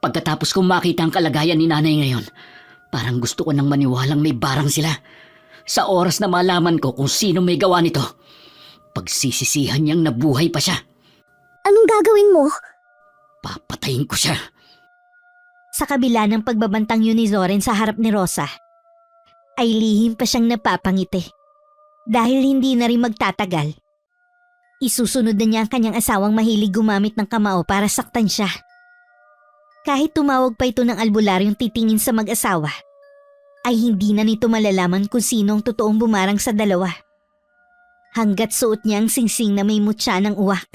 Pagkatapos kong makita ang kalagayan ni nanay ngayon, parang gusto ko nang maniwalang may barang sila. Sa oras na malaman ko kung sino may gawa nito, pagsisisihan niyang nabuhay pa siya. Anong gagawin mo? Papatayin ko siya. Sa kabila ng pagbabantang yun ni Zoren sa harap ni Rosa, ay lihim pa siyang napapangiti. Dahil hindi na rin magtatagal, isusunod na niya ang kanyang asawang mahilig gumamit ng kamao para saktan siya. Kahit tumawag pa ito ng albularyong titingin sa mag-asawa, ay hindi na nito malalaman kung sino ang totoong bumarang sa dalawa. Hanggat suot niya ang singsing na may mutya ng uwak.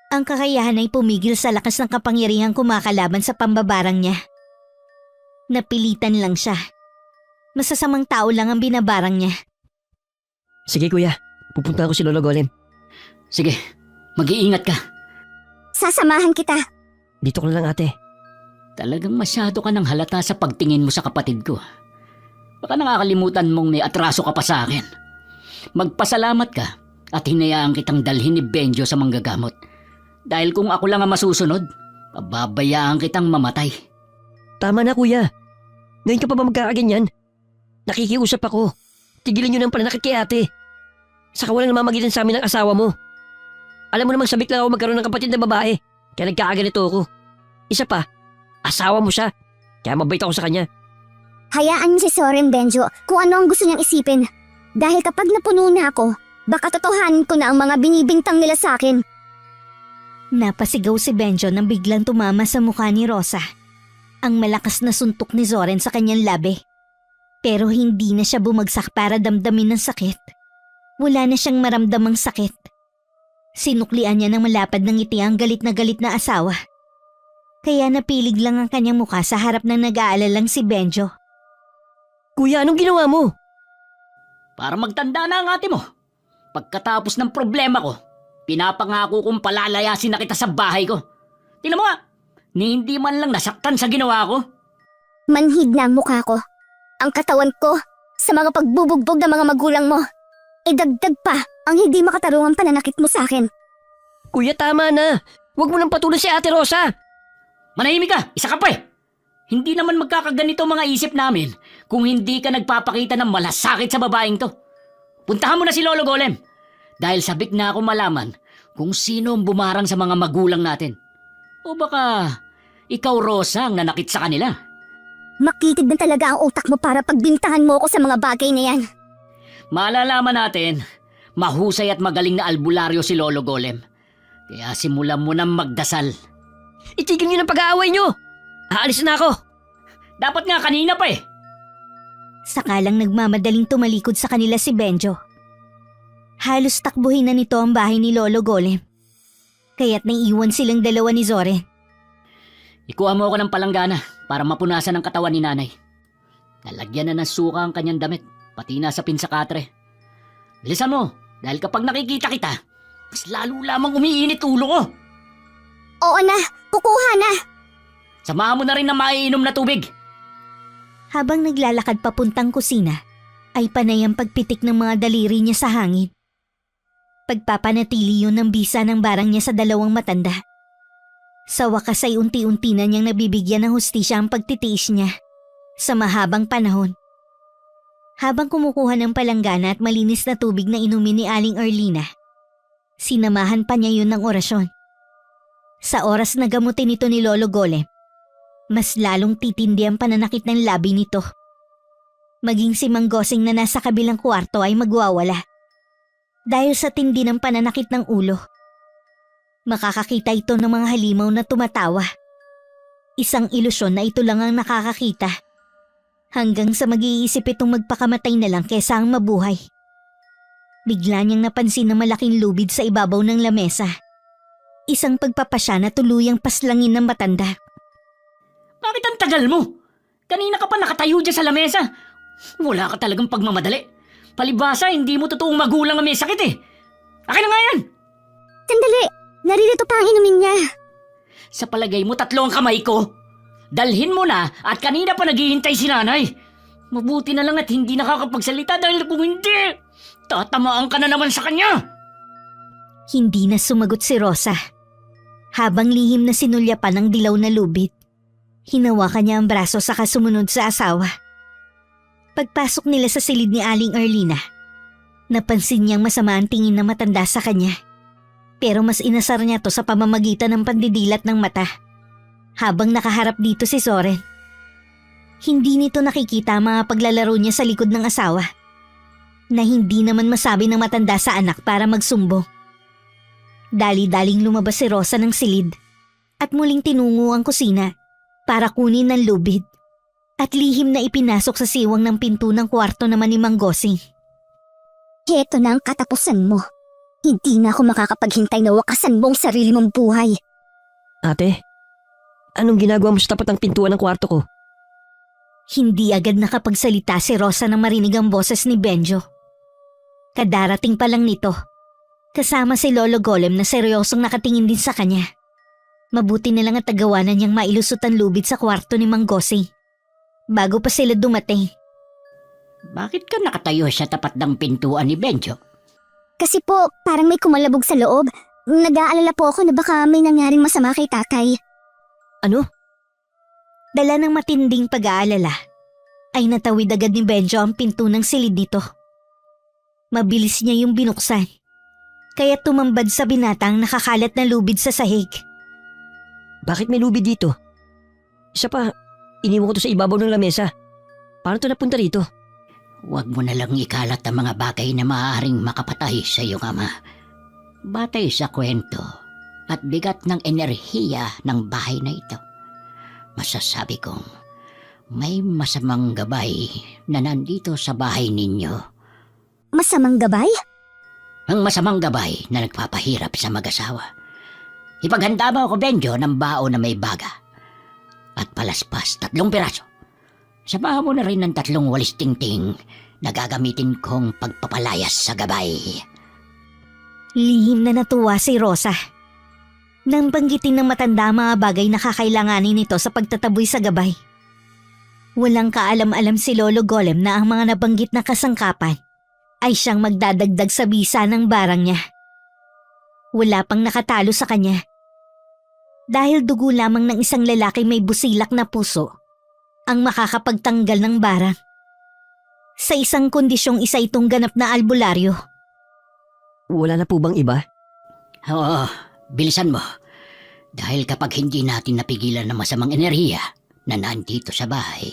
Ang kakayahan ay pumigil sa lakas ng kapangyarihang kumakalaban sa pambabarang niya. Napilitan lang siya. Masasamang tao lang ang binabarang niya. Sige kuya, pupunta ako si Lolo Golem. Sige, mag-iingat ka. Sasamahan kita. Dito ko na lang ate. Talagang masyado ka ng halata sa pagtingin mo sa kapatid ko. Baka nakakalimutan mong may atraso ka pa sa akin. Magpasalamat ka at hinayaan kitang dalhin ni Benjo sa manggagamot. Dahil kung ako lang ang masusunod, pababayaan kitang mamatay. Tama na kuya. Ngayon ka pa ba magkakaganyan? Nakikiusap ako. Tigilan niyo ng pananakit kay ate. Saka walang namamagitan sa amin ng asawa mo. Alam mo namang sabik lang ako magkaroon ng kapatid na babae. Kaya nagkakaganito ako. Isa pa, asawa mo siya. Kaya mabait ako sa kanya. Hayaan niyo si Soren, Benjo, kung ano ang gusto niyang isipin. Dahil kapag napuno na ako, baka totohanin ko na ang mga binibintang nila sa akin. Napasigaw si Benjo nang biglang tumama sa mukha ni Rosa. Ang malakas na suntok ni Zoren sa kanyang labi. Pero hindi na siya bumagsak para damdamin ng sakit. Wala na siyang maramdamang sakit. Sinuklian niya ng malapad ng ngiti ang galit na asawa. Kaya napilig lang ang kanyang mukha sa harap ng nag-aalalang si Benjo. Kuya, anong ginawa mo? Para magtanda na ang ate mo. Pagkatapos ng problema ko, pinapangako kong palalayasin na kita sa bahay ko. Tingnan mo nga, ni hindi man lang nasaktan sa ginawa ko. Manhid na ang mukha ko. Ang katawan ko sa mga pagbubugbog ng mga magulang mo. Idagdag pa ang hindi makatarungang pananakit mo sa akin. Kuya, tama na. Huwag mo nang patuloy si Ate Rosa. Manahimik ka, isa ka pa eh. Hindi naman magkakaganito mga isip namin kung hindi ka nagpapakita ng malasakit sa babaeng to. Puntahan mo na si Lolo Golem. Dahil sabik na ako malaman kung sino ang bumarang sa mga magulang natin. O baka ikaw, Rosa, ang nanakit sa kanila. Makitid na talaga ang utak mo para pagbintangan mo ako sa mga bagay na yan. Malalaman natin, mahusay at magaling na albularyo si Lolo Golem. Kaya simulan mo nang magdasal. Itigil niyo ng pag-aaway niyo. Aalis na ako. Dapat nga kanina pa eh. Sakalang nagmamadaling tumalikod sa kanila si Benjo. Halos takbuhin na nito ang bahay ni Lolo Golem. Kaya't naiiwan silang dalawa ni Zoren. Ikuha mo ako ng palanggana para mapunasan ang katawan ni nanay. Nalagyan na ng suka ang kanyang damit, pati na sa pinsakatre. Bilisan mo, dahil kapag nakikita kita, mas lalo lamang umiinit ulo ko. Oo na, kukuha na. Samahan mo na rin na maiinom na tubig. Habang naglalakad papuntang kusina, ay panay ang pagpitik ng mga daliri niya sa hangin. Pagpapanatili yun ng bisa ng barang niya sa dalawang matanda. Sa wakas ay unti-unti na niyang nabibigyan ng hustisya ang pagtitiis niya sa mahabang panahon. Habang kumukuha ng palanggana at malinis na tubig na inumin ni Aling Erlina, sinamahan pa niya yun ng orasyon. Sa oras na gamutin ito ni Lolo Golem, mas lalong titindi ang pananakit ng labi nito. Maging si Mang Gosing na nasa kabilang kwarto ay magwawala. Dahil sa tindi ng pananakit ng ulo, makakakita ito ng mga halimaw na tumatawa. Isang ilusyon na ito lang ang nakakakita. Hanggang sa mag-iisip itong magpakamatay na lang kesa ang mabuhay. Bigla niyang napansin na malaking lubid sa ibabaw ng lamesa. Isang pagpapasya na tuluyang paslangin ng matanda. Bakit ang tagal mo? Kanina ka pa nakatayo dyan sa lamesa. Wala ka talagang pagmamadali. Palibasa, hindi mo totoong magulang na may sakit eh. Akin na nga yan! Sandali, naririto pa ang inumin niya. Sa palagay mo, 3 ang kamay ko. Dalhin mo na at kanina pa naghihintay si nanay. Mabuti na lang at hindi nakakapagsalita dahil kung hindi, tatamaan ka na naman sa kanya. Hindi na sumagot si Rosa. Habang lihim na sinulya pa ng dilaw na lubid, hinawakan niya ang braso sa sumunod sa asawa. Pagpasok nila sa silid ni Aling Erlina, napansin niyang masama ang tingin na matanda sa kanya. Pero mas inasar niya to sa pamamagitan ng pandidilat ng mata. Habang nakaharap dito si Zoren, hindi nito nakikita ang mga paglalaro niya sa likod ng asawa. na hindi naman masabi ng matanda sa anak para magsumbong. Dali-daling lumabas si Rosa ng silid at muling tinungo ang kusina para kunin ng lubid at lihim na ipinasok sa siwang ng pinto ng kwarto naman ni Mang Gosing. Heto na ang katapusan mo. Hindi na ako makakapaghintay na wakasan mo ang sarili mong buhay. Ate, anong ginagawa mo sa tapat ng pintuan ng kwarto ko? Hindi agad nakapagsalita si Rosa na marinig ang boses ni Benjo. Kadarating pa lang nito, kasama si Lolo Golem na seryosong nakatingin din sa kanya. Mabuti na lang at tagawanan niyang mailusot ang lubid sa kwarto ni Mang Gosing. Bago pa sila dumating, Bakit ka nakatayo sa tapat ng pintuan ni Benjo? Kasi po, parang may kumalabog sa loob. Nag-aalala po ako na baka may nangyaring masama kay tatay. Ano? dala ng matinding pag-aalala, ay natawid agad ni Benjo ang pinto ng silid nito. Mabilis niya yung binuksan, kaya tumambad sa binatang nakakalat na lubid sa sahig. Bakit may lubid dito? Isa pa, iniwan ko to sa ibabaw ng lamesa. Paano to napunta rito? Huwag mo na lang ikalat ang mga bagay na maaaring makapatay sa iyong ama. Batay sa kwento at bigat ng enerhiya ng bahay na ito, masasabi kong may masamang gabay na nandito sa bahay ninyo. Masamang gabay? Ang masamang gabay na nagpapahirap sa mag-asawa. Ipaghanda mo ako, Benjo, ng bao na may baga. At palaspas 3 piraso. Sabahan mo na rin ng 3 walis tingting na gagamitin kong pagpapalayas sa gabay. Lihim na natuwa si Rosa. Nang banggitin ng matanda ang mga bagay na kakailanganin nito sa pagtataboy sa gabay. Walang kaalam-alam si Lolo Golem na ang mga nabanggit na kasangkapan ay siyang magdadagdag sa bisa ng barang niya. Wala pang nakatalo sa kanya. Dahil dugo lamang ng isang lalaki may busilak na puso ang makakapagtanggal ng barang. Sa isang kondisyong isa itong ganap na albularyo. Wala na po bang iba? Oo, bilisan mo. Dahil kapag hindi natin napigilan ng masamang enerhiya na nandito sa bahay,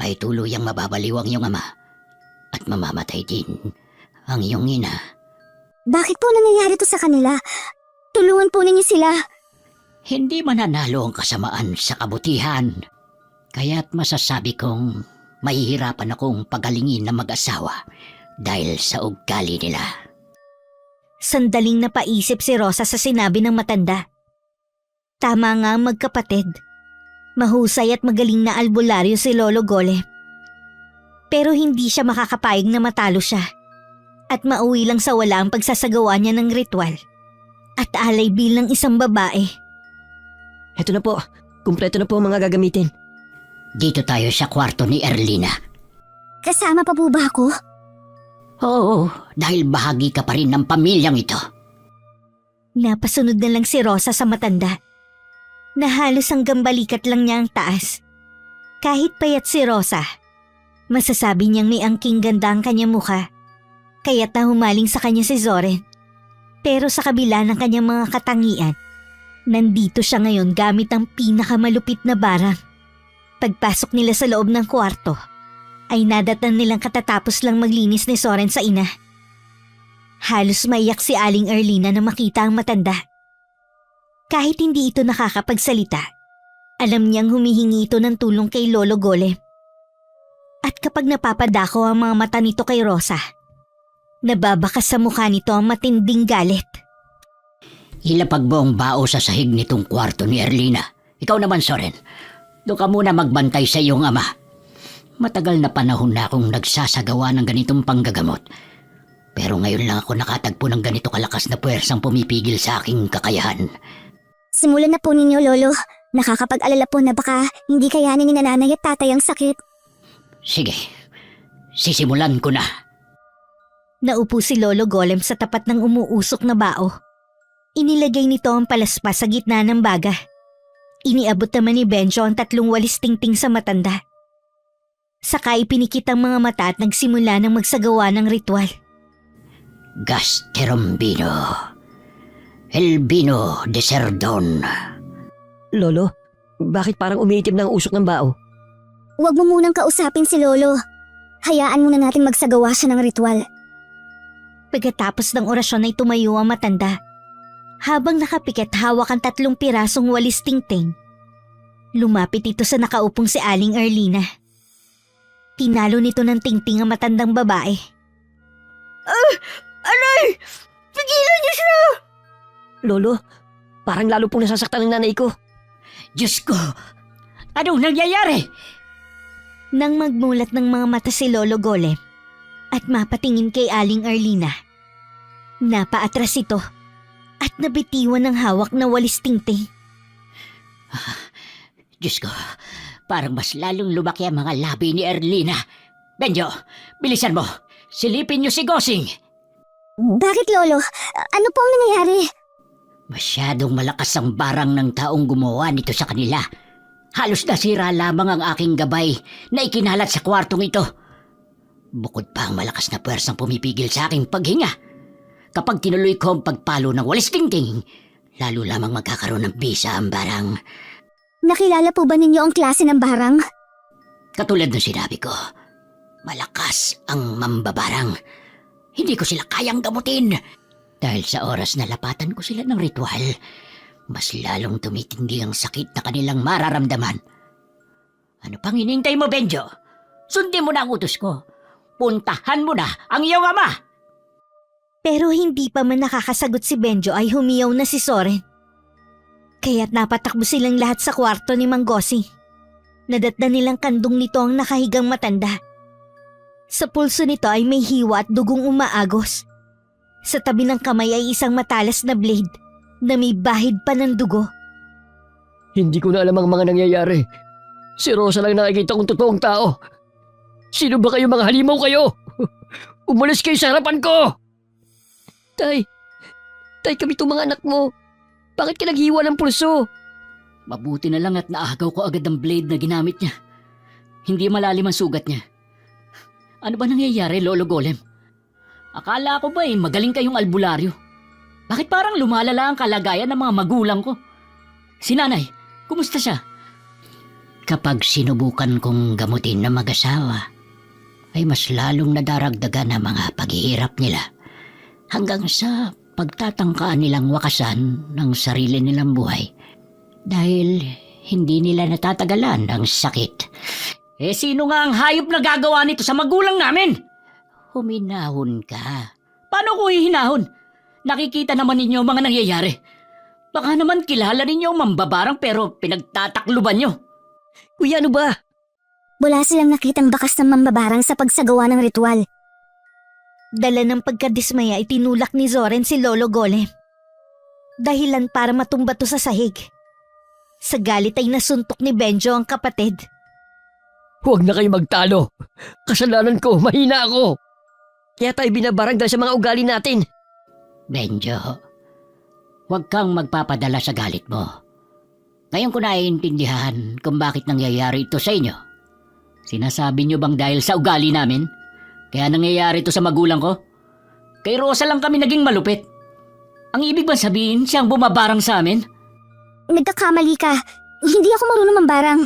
ay tuluyang mababaliw ang iyong ama at mamamatay din ang iyong ina. Bakit po nangyayari to sa kanila? Tulungan po ninyo sila. Hindi mananalo ang kasamaan sa kabutihan. Kaya't masasabi kong mahihirapan akong pagalingin ng mag-asawa dahil sa ugali nila. Sandaling napaisip si Rosa sa sinabi ng matanda. Tama nga ang magkapatid. Mahusay at magaling na albularyo si Lolo Golem. Pero hindi siya makakapayag na matalo siya. At mauwi lang sa wala ang pagsasagawa niya ng ritual. At alay bilang isang babae. Heto na po, kumpleto na po ang mga gagamitin. Dito tayo sa kwarto ni Erlina. Kasama pa po ba ako? Oo, dahil bahagi ka pa rin ng pamilyang ito. Napasunod na lang si Rosa sa matanda. Na halos hanggang balikat lang niya ang taas. Kahit payat si Rosa, masasabi niyang may angking ganda ang kanyang mukha. Kaya't nahumaling sa kanya si Zoren. Pero sa kabila ng kanyang mga katangian, nandito siya ngayon gamit ang pinakamalupit na barang. Pagpasok nila sa loob ng kwarto, ay nadatnan nilang katatapos lang maglinis ni Zoren sa ina. Halos maiyak si Aling Erlina na makita ang matanda. Kahit hindi ito nakakapagsalita, alam niyang humihingi ito ng tulong kay Lolo Golem. At kapag napapadako ang mga mata nito kay Rosa, nababakas sa mukha nito ang matinding galit. Ilapag mo ang bao sa sahig nitong kwarto ni Erlina. Ikaw naman, Soren. Doon ka muna magbantay sa iyong ama. Matagal na panahon na akong nagsasagawa ng ganitong panggagamot. Pero ngayon lang ako nakatagpo ng ganito kalakas na puwersang pumipigil sa aking kakayahan. Simulan na po ninyo, Lolo. Nakakapag-alala po na baka hindi kayanin ni nanay at tatay ang sakit. Sige, sisimulan ko na. Naupo si Lolo Golem sa tapat ng umuusok na bao. Inilagay nito ang palaspas sa gitna ng baga. Iniabot naman ni Benjo ang 3 walis tingting sa matanda. Saka ipinikit ang mga mata at nagsimula ng magsagawa ng ritual. Gasterombino. Elbino de Cerdon. Lolo, bakit parang umiitim na ang usok ng bao? Huwag mo munang kausapin si Lolo. Hayaan muna natin magsagawa siya ng ritual. Pagkatapos ng orasyon ay tumayo ang matanda. Habang nakapikit hawak ang 3 pirasong walis tingting. Lumapit ito sa nakaupong si Aling Erlina. Tinalo nito ng tingting ang matandang babae. Alay! Pigilan niyo siya! Lolo, parang lalo pong nasasaktan ng nanay ko. Diyos ko! Anong nangyayari? Nang magmulat ng mga mata si Lolo Golem at mapatingin kay Aling Erlina, napaatras ito at nabitiwan ng hawak na walis tingting. Diyos ko, parang mas lalong lumaki ang mga labi ni Erlina. Benjo, bilisan mo. Silipin niyo si Gosing. Bakit, Lolo? Ano po ang nangyayari? Masyadong malakas ang barang ng taong gumawa nito sa kanila. Halos nasira lamang ang aking gabay na ikinalat sa kwartong ito. Bukod pa ang malakas na puwersang pumipigil sa aking paghinga. Kapag tinuloy ko ang pagpalo ng walis tingting, lalo lamang magkakaroon ng bisa ang barang. Nakilala po ba ninyo ang klase ng barang? Katulad ng sinabi ko, malakas ang mambabarang. Hindi ko sila kayang gamutin. Dahil sa oras na lapatan ko sila ng ritual, mas lalong tumitindi ang sakit na kanilang mararamdaman. Ano pang hinintay mo, Benjo? Sundin mo na ang utos ko. Puntahan mo na ang iyong ama. Pero hindi pa man nakakasagot si Benjo ay humiyaw na si Soren. Kaya't napatakbo silang lahat sa kwarto ni Mang Gosing. Nadatda nilang kandong nito ang nakahigang matanda. Sa pulso nito ay may hiwa at dugong umaagos. Sa tabi ng kamay ay isang matalas na blade na may bahid pa ng dugo. Hindi ko na alam ang mga nangyayari. Si Rosa lang nakikita kong totoong tao. Sino ba kayo, mga halimaw kayo? Umalis kayo sa harapan ko! Tay, kami itong mga anak mo. Bakit ka naghiwa ng pulso? Mabuti na lang at naagaw ko agad ang blade na ginamit niya. Hindi malalim ang sugat niya. Ano ba nangyayari, Lolo Golem? Akala ko ba magaling kayong albularyo? Bakit parang lumalala ang kalagayan ng mga magulang ko? Si nanay, kumusta siya? Kapag sinubukan kong gamutin na mag-asawa, ay mas lalong nadaragdagan ang mga paghihirap nila hanggang sa pagtatangkaan nilang wakasan ng sarili nilang buhay dahil hindi nila natatagalan ang sakit. Sino nga ang hayop na gagawa nito sa magulang namin? Huminahon ka. Paano ko hihinahon? Nakikita naman ninyo ang mga nangyayari. Baka naman kilala ninyo ang mambabarang pero pinagtatakluban nyo. Kuya, ano ba? Wala silang nakitang bakas ng mambabarang sa pagsagawa ng ritual. Dala ng pagkadismaya itinulak ni Zoren si Lolo Golem. Dahilan para matumba to sa sahig. Sa galit ay nasuntok ni Benjo ang kapatid. Huwag na kayo magtalo. Kasalanan ko, mahina ako. Kaya tayo binabarang dahil sa mga ugali natin. Benjo, huwag kang magpapadala sa galit mo. Ngayon ko naiintindihan kung bakit nangyayari ito sa inyo. Sinasabi nyo bang dahil sa ugali namin? Kaya nangyayari ito sa magulang ko? Kay Rosa lang kami naging malupit. Ang ibig bang sabihin siyang bumabarang sa amin? Nagkakamali ka. Hindi ako marunong mambarang.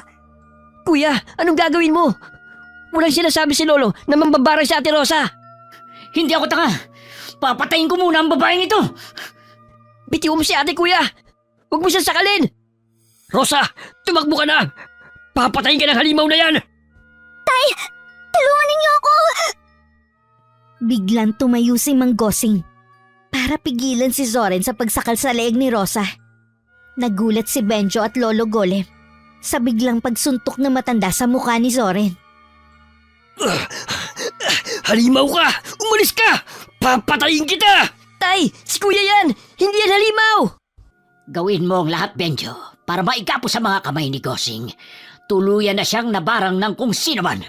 Kuya, anong gagawin mo? Walang sinasabi si Lolo na mambabarang si Ate Rosa. Hindi ako tanga. Papatayin ko muna ang babaeng ito. Bitiw mo si ate, kuya. Huwag mo siyang sakalin. Rosa, tumakbo ka na. Papatayin ka ng halimaw na yan. Tulungan ninyo ako! Biglang tumayo si Mang Gosing para pigilan si Zoren sa pagsakal sa leeg ni Rosa. Nagulat si Benjo at Lolo Golem sa biglang pagsuntok na matanda sa mukha ni Zoren. Halimaw ka! Umalis ka! Papatayin kita! Tay, si kuya yan! Hindi yan halimaw! Gawin mo ang lahat, Benjo, para maigapo sa mga kamay ni Gosing. Tuluyan na siyang nabarang ng kung sino man.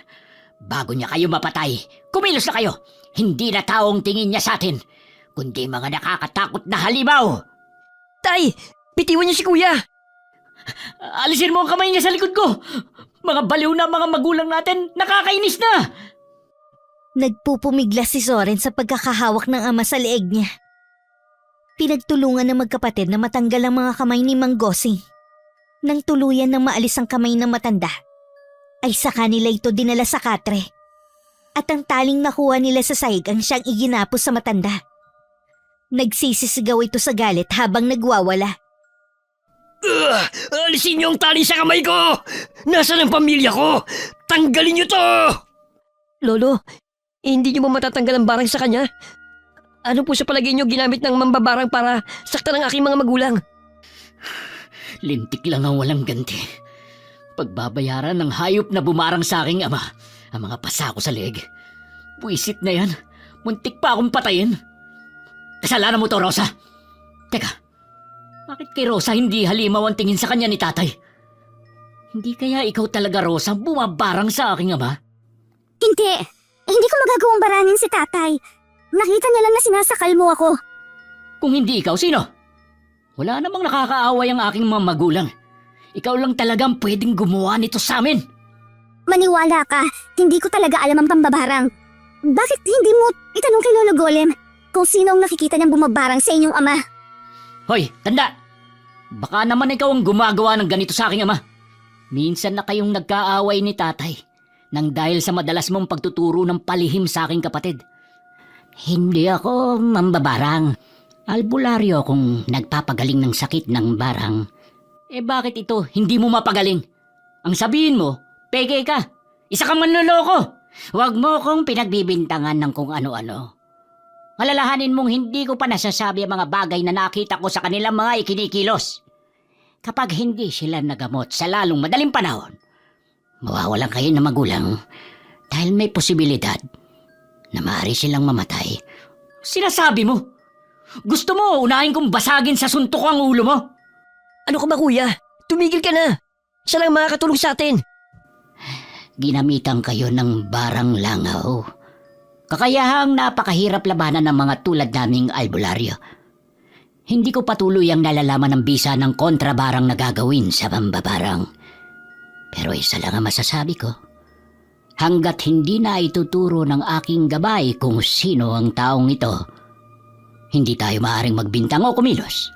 Bago niya kayo mapatay, kumilos na kayo. Hindi na taong tingin niya sa atin, kundi mga nakakatakot na halimaw. Tay, bitiwan niyo si kuya! Alisin mo ang kamay niya sa likod ko. Mga baliw na mga magulang natin, nakakainis na. Nagpupumiglas si Zoren sa pagkakahawak ng ama sa leeg niya. Pinagtulungan ng magkapatid na matanggal ang mga kamay ni Mang Gosing. Nang tuluyan ng maalis ang kamay ng matanda, ay sa kanila ito dinala sa katre. At ang taling nakuha nila sa sahig ang siyang iginapos sa matanda. Nagsisisigaw ito sa galit habang nagwawala. Alisin niyo ang tali sa kamay ko! Nasaan ang pamilya ko? Tanggalin niyo to! Lolo, hindi niyo ba matatanggal ang barang sa kanya? Ano po sa palagay niyo ginamit ng mambabarang para saktan ang aking mga magulang? Lintik lang ang walang ganti. Pagbabayaran ng hayop na bumarang sa aking ama ang mga pasa ko sa leeg. Buisit na yan. Muntik pa akong patayin. Kasalanan mo to, Rosa. Teka, bakit kay Rosa hindi halimaw ang tingin sa kanya ni tatay? Hindi kaya ikaw talaga, Rosa, bumabarang sa aking ama? Hindi. Hindi ko magagawang barangin si tatay. Nakita niya lang na sinasakal mo ako. Kung hindi ikaw, sino? Wala namang nakakaaway ang aking mga magulang. Ikaw lang talagang pwedeng gumawa nito sa amin. Maniwala ka, hindi ko talaga alam ang pambabarang. Bakit hindi mo itanong kay Lolo Golem kung sino ang nakikita niyang bumabarang sa inyong ama? Hoy, tanda! Baka naman ikaw ang gumagawa ng ganito sa aking ama. Minsan na kayong nagkaaway ni tatay nang dahil sa madalas mong pagtuturo ng palihim sa aking kapatid. Hindi ako mambabarang. Albularyo kung nagpapagaling ng sakit ng barang. Eh bakit ito hindi mo mapagaling? Ang sabihin mo, peke ka. Isa kang manloloko. Huwag mo kong pinagbibintangan ng kung ano-ano. Alalahanin mong hindi ko pa nasasabi ang mga bagay na nakita ko sa kanilang mga ikinikilos. Kapag hindi sila nagamot sa lalong madaling panahon, mawawalan kayo ng magulang dahil may posibilidad na maaari silang mamatay. Sinasabi mo? Gusto mo unahin kong basagin sa suntok ang ulo mo? Ano ka ba kuya? Tumigil ka na! Siya lang makakatulong sa atin! Ginamitan kayo ng barang langaw. Kakayahang napakahirap labanan ng mga tulad naming albularyo. Hindi ko patuloy ang nalalaman ng bisa ng kontrabarang na gagawin sa mambabarang. Pero isa lang ang masasabi ko. Hanggat hindi na ituturo ng aking gabay kung sino ang taong ito, hindi tayo maaaring magbintang o kumilos.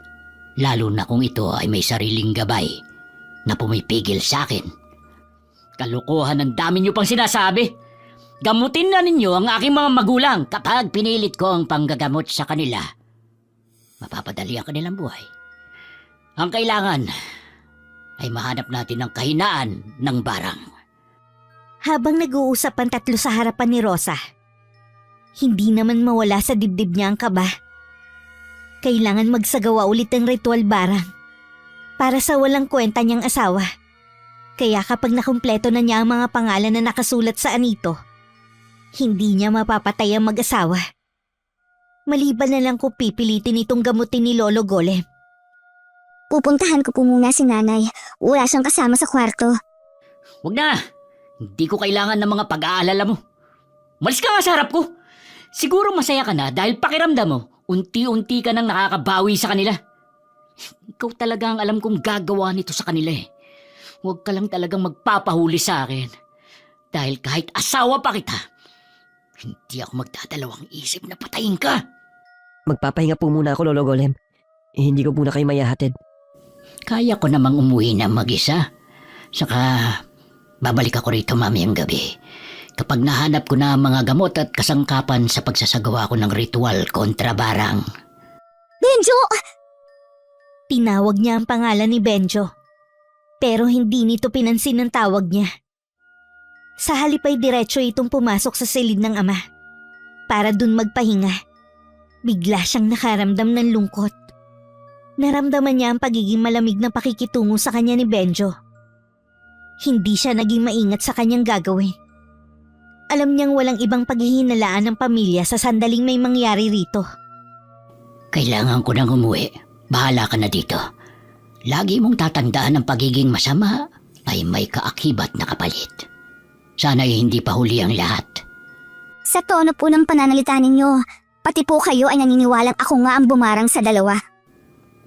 Lalo na kung ito ay may sariling gabay na pumipigil sa akin. Kalokohan, ang dami niyo pang sinasabi. Gamutin na ninyo ang aking mga magulang. Kapag pinilit ko ang panggagamot sa kanila, mapapadali ang kanilang buhay. Ang kailangan ay mahanap natin ang kahinaan ng barang. Habang nag-uusap ang tatlo sa harapan ni Rosa, hindi naman mawala sa dibdib niya ang kaba. Kailangan magsagawa ulit ng ritual barang para sa walang kwenta niyang asawa. Kaya kapag nakumpleto na niya ang mga pangalan na nakasulat sa anito, hindi niya mapapatay ang mag-asawa. Maliban na lang kung pipilitin itong gamutin ni Lolo Golem. Pupuntahan ko po muna si nanay. Wala siyang kasama sa kwarto. Huwag na! Hindi ko kailangan ng mga pag-aalala mo. Malis ka nga sa harap ko. Siguro masaya ka na dahil pakiramdam mo, unti-unti ka nang nakakabawi sa kanila. Ikaw talaga ang alam kong gagawa nito sa kanila eh. Huwag ka lang talagang magpapahuli sa akin. Dahil kahit asawa pa kita, hindi ako magdadalawang isip na patayin ka. Magpapahinga po muna ako, Lolo Golem. Hindi ko muna kayo mayahatid. Kaya ko namang umuwi na mag-isa. Saka babalik ako rito mamayang gabi. Kapag nahanap ko na ang mga gamot at kasangkapan sa pagsasagawa ko ng ritual kontra barang. Benjo! Tinawag niya ang pangalan ni Benjo. Pero hindi nito pinansin ang tawag niya. Sa halip ay diretso itong pumasok sa silid ng ama. Para dun magpahinga. Bigla siyang nakaramdam ng lungkot. Naramdaman niya ang pagiging malamig na pakikitungo sa kanya ni Benjo. Hindi siya naging maingat sa kanyang gagawin. Alam niyang walang ibang paghihinalaan ng pamilya sa sandaling may mangyari rito. Kailangan ko nang umuwi. Bahala ka na dito. Lagi mong tatandaan ang pagiging masama ay may kaakibat na kapalit. Sana'y hindi pa huli ang lahat. Sa tono po ng pananalita ninyo, pati po kayo ay naniniwalang ako nga ang bumarang sa dalawa.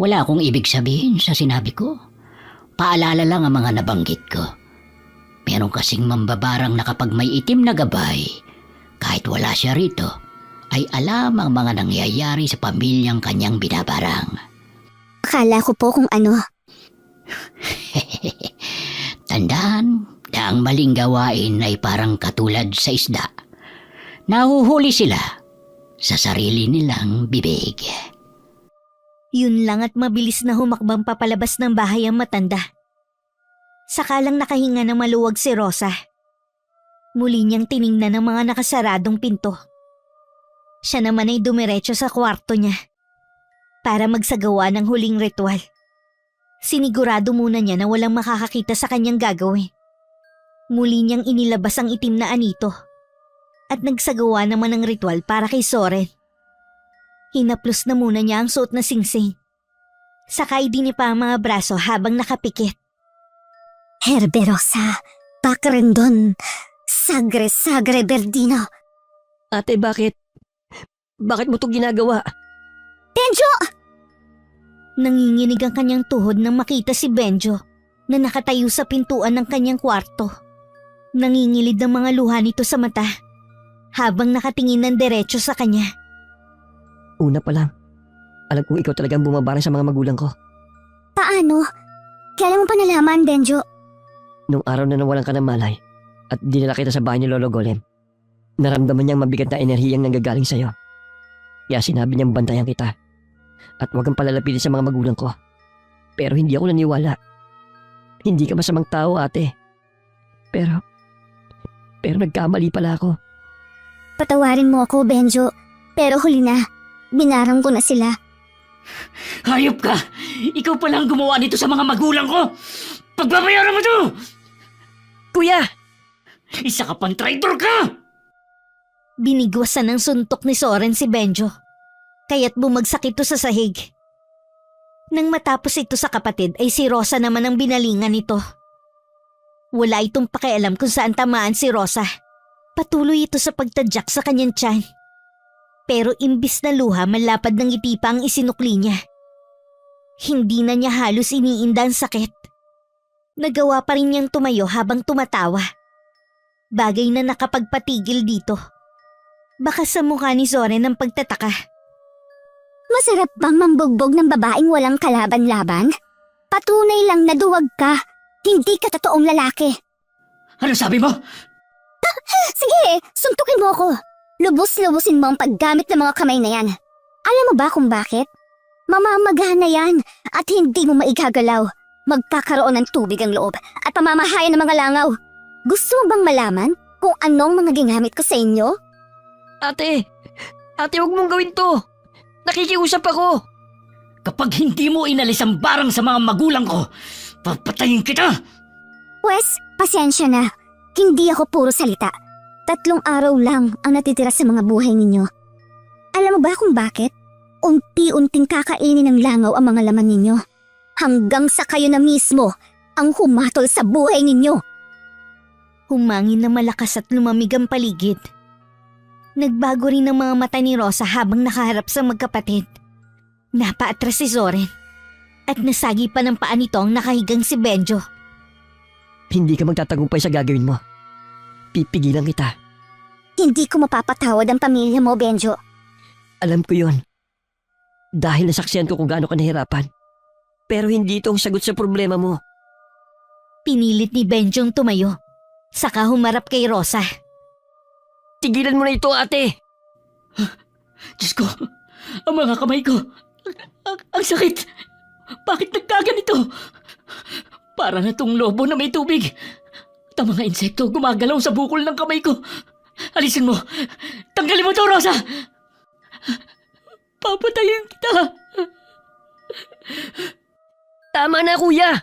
Wala akong ibig sabihin sa sinabi ko. Paalala lang ang mga nabanggit ko. Meron kasing mambabarang na kapag may itim na gabay, kahit wala siya rito, ay alam ang mga nangyayari sa pamilyang kanyang binabarang. Akala ko po kung ano. Tandaan na ang maling gawain ay parang katulad sa isda. Nahuhuli sila sa sarili nilang bibig. Yun lang at mabilis na humakbang papalabas ng bahay ang matanda. Sakalang nakahinga ng maluwag si Rosa. Muli niyang tiningnan ang mga nakasaradong pinto. Siya naman ay dumiretso sa kwarto niya para magsagawa ng huling ritual. Sinigurado muna niya na walang makakakita sa kanyang gagawin. Muli niyang inilabas ang itim na anito at nagsagawa naman ng ritual para kay Soren. Hinaplos na muna niya ang suot na singsing. Saka idinipa ang mga braso habang nakapikit. Herberosa, Pakrendon, Sagre Berdino. Ate, bakit? Bakit mo to ginagawa? Benjo! Nanginginig ang kanyang tuhod nang makita si Benjo na nakatayo sa pintuan ng kanyang kwarto. Nangingilid ang mga luha nito sa mata habang nakatingin ng diretso sa kanya. Una pa lang, alam kong ikaw talagang bumabarang sa mga magulang ko. Paano? Kailan mo pa nalaman, Benjo? Nung araw na nawalan ka ng malay at dinala kita sa bahay ni Lolo Golem, naramdaman niyang mabigat na enerhiyang nanggagaling sa'yo. Kaya sinabi niyang bantayan kita at huwag kang palalapitin sa mga magulang ko. Pero hindi ako naniwala. Hindi ka masamang tao, ate. Pero nagkamali pala ako. Patawarin mo ako, Benjo. Pero huli na. Binarang ko na sila. Hayop ka! Ikaw pala ang gumawa nito sa mga magulang ko! Pagbabayaran mo to! Kuya! Isa ka pang traitor ka! Binigwasan ng suntok ni Soren si Benjo, kaya't bumagsak ito sa sahig. Nang matapos ito sa kapatid ay si Rosa naman ang binalingan nito. Wala itong pakialam kung saan tamaan si Rosa. Patuloy ito sa pagtadyak sa kanyang tiyan. Pero imbis na luha, malapad ng ngiti pa ang isinukli niya. Hindi na niya halos iniinda ang sakit. Nagawa pa rin niyang tumayo habang tumatawa. Bagay na nakapagpatigil dito. Baka sa mukha ni Soren ang pagtataka. Masarap bang mambugbog ng babaeng walang kalaban-laban? Patunay lang na duwag ka. Hindi ka totoong lalaki. Ano sabi mo? Sige, suntukin mo ako. Lubos-lubusin mo ang paggamit ng mga kamay na yan. Alam mo ba kung bakit? Mamamagahan na yan at hindi mo maigagalaw. Magkakaroon ng tubig ang loob at pamamahayan ng mga langaw. Gusto mo bang malaman kung anong mga ginamit ko sa inyo? Ate, huwag mong gawin to. Nakikiusap ako. Kapag hindi mo inalis ang barang sa mga magulang ko, papatayin kita! Wes, pasensya na. Hindi ako puro salita. 3 araw lang ang natitira sa mga buhay ninyo. Alam mo ba kung bakit? Unti-unting kakainin ng langaw ang mga laman ninyo. Hanggang sa kayo na mismo ang humatol sa buhay ninyo. Humangin na malakas at lumamig ang paligid. Nagbago rin ang mga mata ni Rosa habang nakaharap sa magkapatid. Napaatras si Soren at nasagi pa ng paa nito ang nakahigang si Benjo. Hindi ka magtatagumpay sa gagawin mo. Pipigilan kita. Hindi ko mapapatawad ang pamilya mo, Benjo. Alam ko yon. Dahil nasaksihan ko kung gaano ka nahirapan. Pero hindi ito ang sagot sa problema mo. Pinilit ni Benjong tumayo, saka humarap kay Rosa. Tigilan mo na ito, ate. Diyos ko, ang mga kamay ko. Ang sakit. Bakit nagkaganito? Para na tong lobo na may tubig. At ang mga insekto gumagalaw sa bukol ng kamay ko. Alisin mo. Tanggalin mo to, Rosa. Papatayin kita. Tama na, kuya.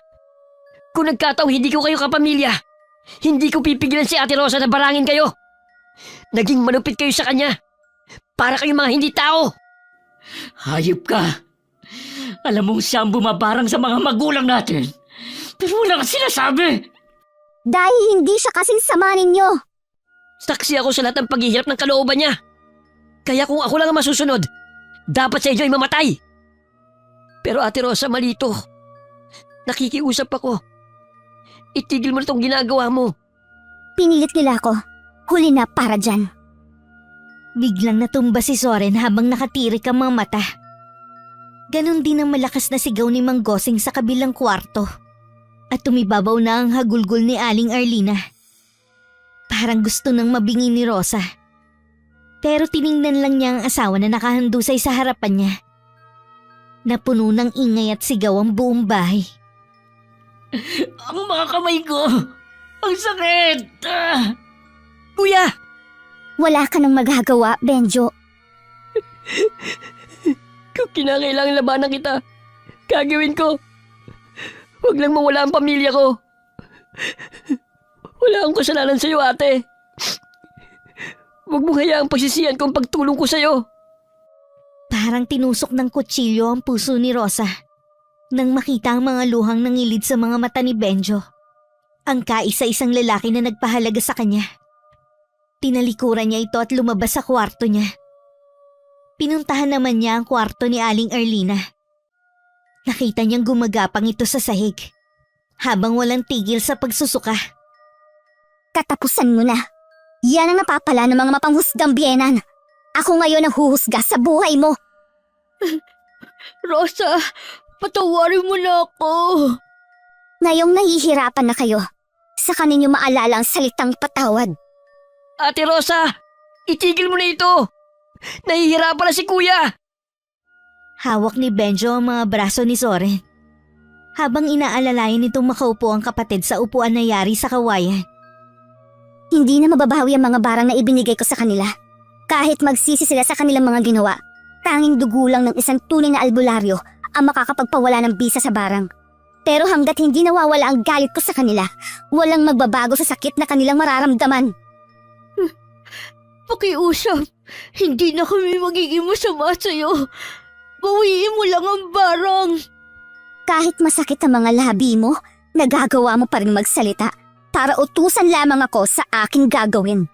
Kung nagkataong hindi ko kayo kapamilya, hindi ko pipigilan si Ate Rosa na barangin kayo. Naging malupit kayo sa kanya. Para kayong mga hindi tao. Hayop ka. Alam mong siya ang bumabarang sa mga magulang natin. Pero wala kang sinasabi. Dahil hindi siya kasing sama ninyo. Saksi ako sa lahat ng paghihirap ng kalooban niya. Kaya kung ako lang ang masusunod, dapat sa inyo ay mamatay. Pero Ate Rosa, mali ito. Nakikiusap ako. Itigil mo na itong ginagawa mo. Pinilit nila ako. Huli na para dyan. Biglang natumba si Soren habang nakatirik ang mga mata. Ganon din ang malakas na sigaw ni Mang Gosing sa kabilang kwarto. At tumibabaw na ang hagulgol ni Aling Arlina. Parang gusto nang mabingi ni Rosa. Pero tiningnan lang niya ang asawa na nakahandusay sa harapan niya. Napuno ng ingay at sigaw ang buong bahay. Ang mga kamay ko! Ang sakit! Kuya! Wala ka nang magagawa, Benjo. Kung kinakailangan labanan kita, gagawin ko. Huwag lang mawala ang pamilya ko. Wala akong kasalanan sa'yo, ate. Huwag mong hayaang pagsisihan ko ang pagtulong ko sa'yo. Parang tinusok ng kutsilyo ang puso ni Rosa nang makita ang mga luhang nangilid sa mga mata ni Benjo. Ang kaisa-isang lalaki na nagpahalaga sa kanya. Tinalikuran niya ito at lumabas sa kwarto niya. Pinuntahan naman niya ang kwarto ni Aling Erlina. Nakita niyang gumagapang ito sa sahig habang walang tigil sa pagsusuka. Katapusan mo na. Yan ang napapala ng mga mapanghusgang biyenan. Ako ngayon ang huhusga sa buhay mo. Rosa, patawarin mo na ako. Ngayong nahihirapan na kayo, saka ninyo maalala ang salitang patawad. Ate Rosa, itigil mo na ito. Nahihirapan na si kuya. Hawak ni Benjo ang mga braso ni Soren habang inaalalayan nitong makaupo ang kapatid sa upuan na yari sa kawayan. Hindi na mababawi ang mga barang na ibinigay ko sa kanila. Kahit magsisi sila sa kanilang mga ginawa, tanging dugo lang ng isang tunay na albularyo ang makakapagpawala ng bisa sa barang. Pero hanggat hindi nawawala ang galit ko sa kanila, walang magbabago sa sakit na kanilang mararamdaman. Pakiusap, hindi na kami magiging masama sa'yo. Bawiin mo lang ang barang. Kahit masakit ang mga labi mo, nagagawa mo pa rin magsalita para utusan lamang ako sa aking gagawin.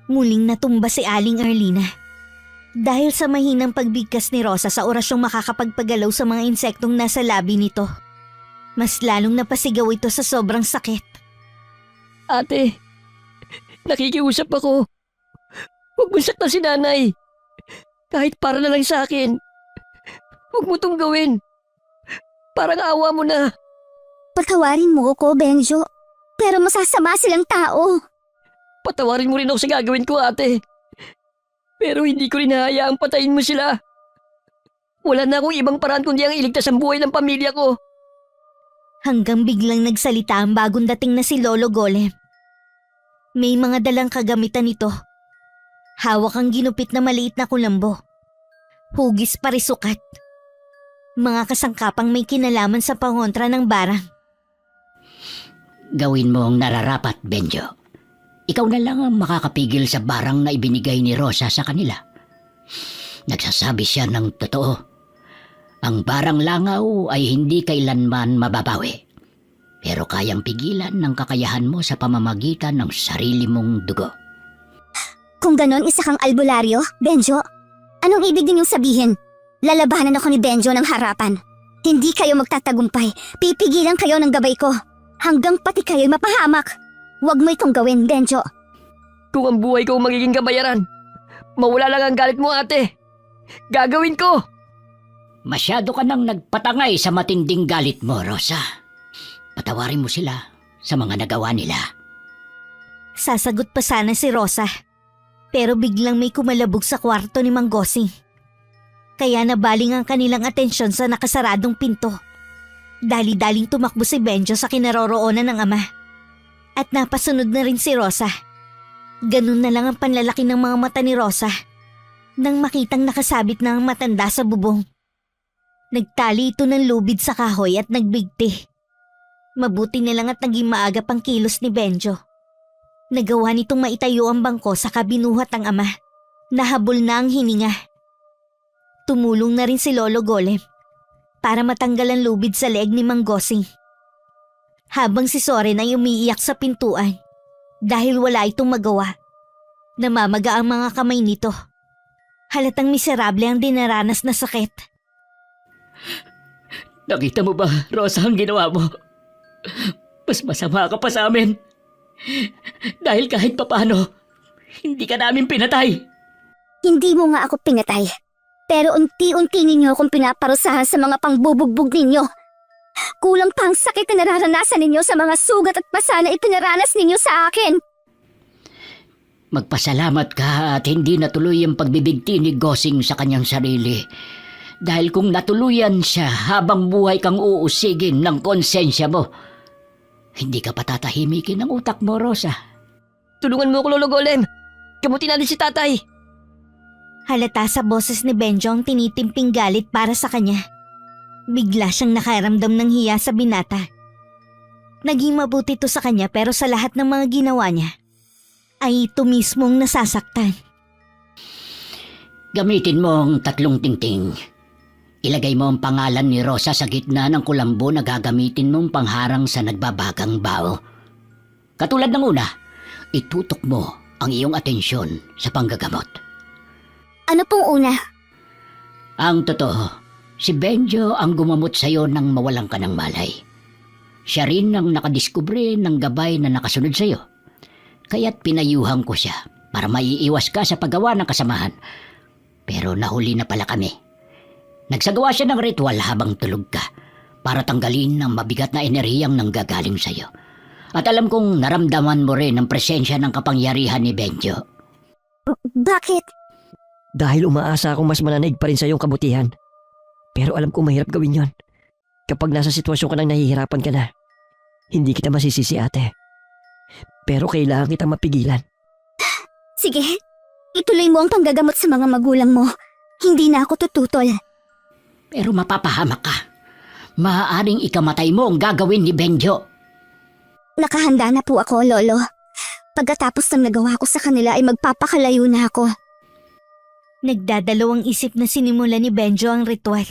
Muling natumba si Aling Erlina. Dahil sa mahinang pagbigkas ni Rosa sa orasyong makakapagpagalaw sa mga insektong nasa labi nito, mas lalong napasigaw ito sa sobrang sakit. Ate, nakikiusap ako. Huwag mo saktan si nanay. Kahit para na lang sa akin. Huwag mo tong gawin. Parang awa mo na. Patawarin mo ako, Benjo. Pero masasama silang tao. Patawarin mo rin ako sa gagawin ko, ate. Pero hindi ko rin hahayaang patayin mo sila. Wala na akong ibang paraan kundi ang iligtas ang buhay ng pamilya ko. Hanggang biglang nagsalita ang bagong dating na si Lolo Golem. May mga dalang kagamitan nito. Hawak ang ginupit na maliit na kulambo. Hugis parisukat. Mga kasangkapang may kinalaman sa pangontra ng barang. Gawin mo ang nararapat, Benjo. Ikaw na lang ang makakapigil sa barang na ibinigay ni Rosa sa kanila. Nagsasabi siya ng totoo. Ang barang langaw ay hindi kailanman mababawi. Pero kayang pigilan ng kakayahan mo sa pamamagitan ng sarili mong dugo. Kung ganon, isa kang albularyo, Benjo. Anong ibig ninyong sabihin? Lalabanan ako ni Benjo ng harapan. Hindi kayo magtatagumpay. Pipigilan kayo ng gabay ko. Hanggang pati kayo'y mapahamak. Huwag mo itong gawin, Benjo. Kung ang buhay ko magiging kabayaran, mawala lang ang galit mo, ate. Gagawin ko! Masyado ka nang nagpatangay sa matinding galit mo, Rosa. Patawarin mo sila sa mga nagawa nila. Sasagot pa sana si Rosa. Pero biglang may kumalabog sa kwarto ni Mang Gosing. Kaya nabaling ang kanilang atensyon sa nakasaradong pinto. Dali-daling tumakbo si Benjo sa kinaroroonan ng ama. At napasunod na rin si Rosa. Ganun na lang ang panlalaki ng mga mata ni Rosa nang makitang nakasabit na ang matanda sa bubong. Nagtali ito ng lubid sa kahoy at nagbigti. Mabuti na lang at naging maagap ang kilos ni Benjo. Nagawa nitong maitayo ang bangko sa kabinuhat ang ama. Nahabol na ang hininga. Tumulong na rin si Lolo Golem para matanggal ang lubid sa leeg ni Mang Gosing. Habang si Soren ay umiiyak sa pintuan dahil wala itong magawa. Namamaga ang mga kamay nito. Halatang miserable ang dinaranas na sakit. Nakita mo ba, Rosa, ang ginawa mo? Mas masama ka pa sa amin. Dahil kahit papano, hindi ka namin pinatay. Hindi mo nga ako pinatay. Pero unti-unti ninyo akong pinaparusahan sa mga pangbubugbog ninyo. Kulang pa ang sakit na nararanasan ninyo sa mga sugat at pasa na ipinaranas ninyo sa akin. Magpasalamat ka at hindi natuloy ang pagbibigti ni Gosing sa kanyang sarili. Dahil kung natuluyan siya habang buhay kang uusigin ng konsensya mo, hindi ka patatahimikin ng utak mo, Rosa. Tulungan mo ako, Lolo Golem. Kamuti natin si tatay. Halata sa boses ni Benjo ang tinitimping galit para sa kanya. Bigla siyang nakaramdam ng hiya sa binata. Naging mabuti to sa kanya pero sa lahat ng mga ginawa niya, ay ito mismong nasasaktan. Gamitin mo ang 3 tingting. Ilagay mo ang pangalan ni Rosa sa gitna ng kulambo na gagamitin mong pangharang sa nagbabagang bao. Katulad ng una, itutok mo ang iyong atensyon sa panggagamot. Ano pong una? Ang totoo, si Benjo ang gumamot sa'yo nang mawalan ka ng malay. Siya rin ang nakadiskubre ng gabay na nakasunod sa'yo. Kaya't pinayuhan ko siya para maiiwas ka sa paggawa ng kasamahan. Pero nahuli na pala kami. Nagsagawa siya ng ritual habang tulog ka para tanggalin ang mabigat na enerhiyang nanggagaling sa'yo. At alam kong naramdaman mo rin ang presensya ng kapangyarihan ni Benjo. Bakit? Dahil umaasa akong mas mananig pa rin sa iyong kabutihan. Pero alam kong mahirap gawin yon. Kapag nasa sitwasyon ka nang nahihirapan ka na, hindi kita masisisi, ate. Pero kailangan kita mapigilan. Sige, ituloy mo ang panggagamot sa mga magulang mo. Hindi na ako tututol. Pero mapapahamak ka. Maaaring ikamatay mo ang gagawin ni Benjo. Nakahanda na po ako, Lolo. Pagkatapos ng nagawa ko sa kanila ay magpapakalayo na ako. Nagdadalawang isip na sinimula ni Benjo ang ritual.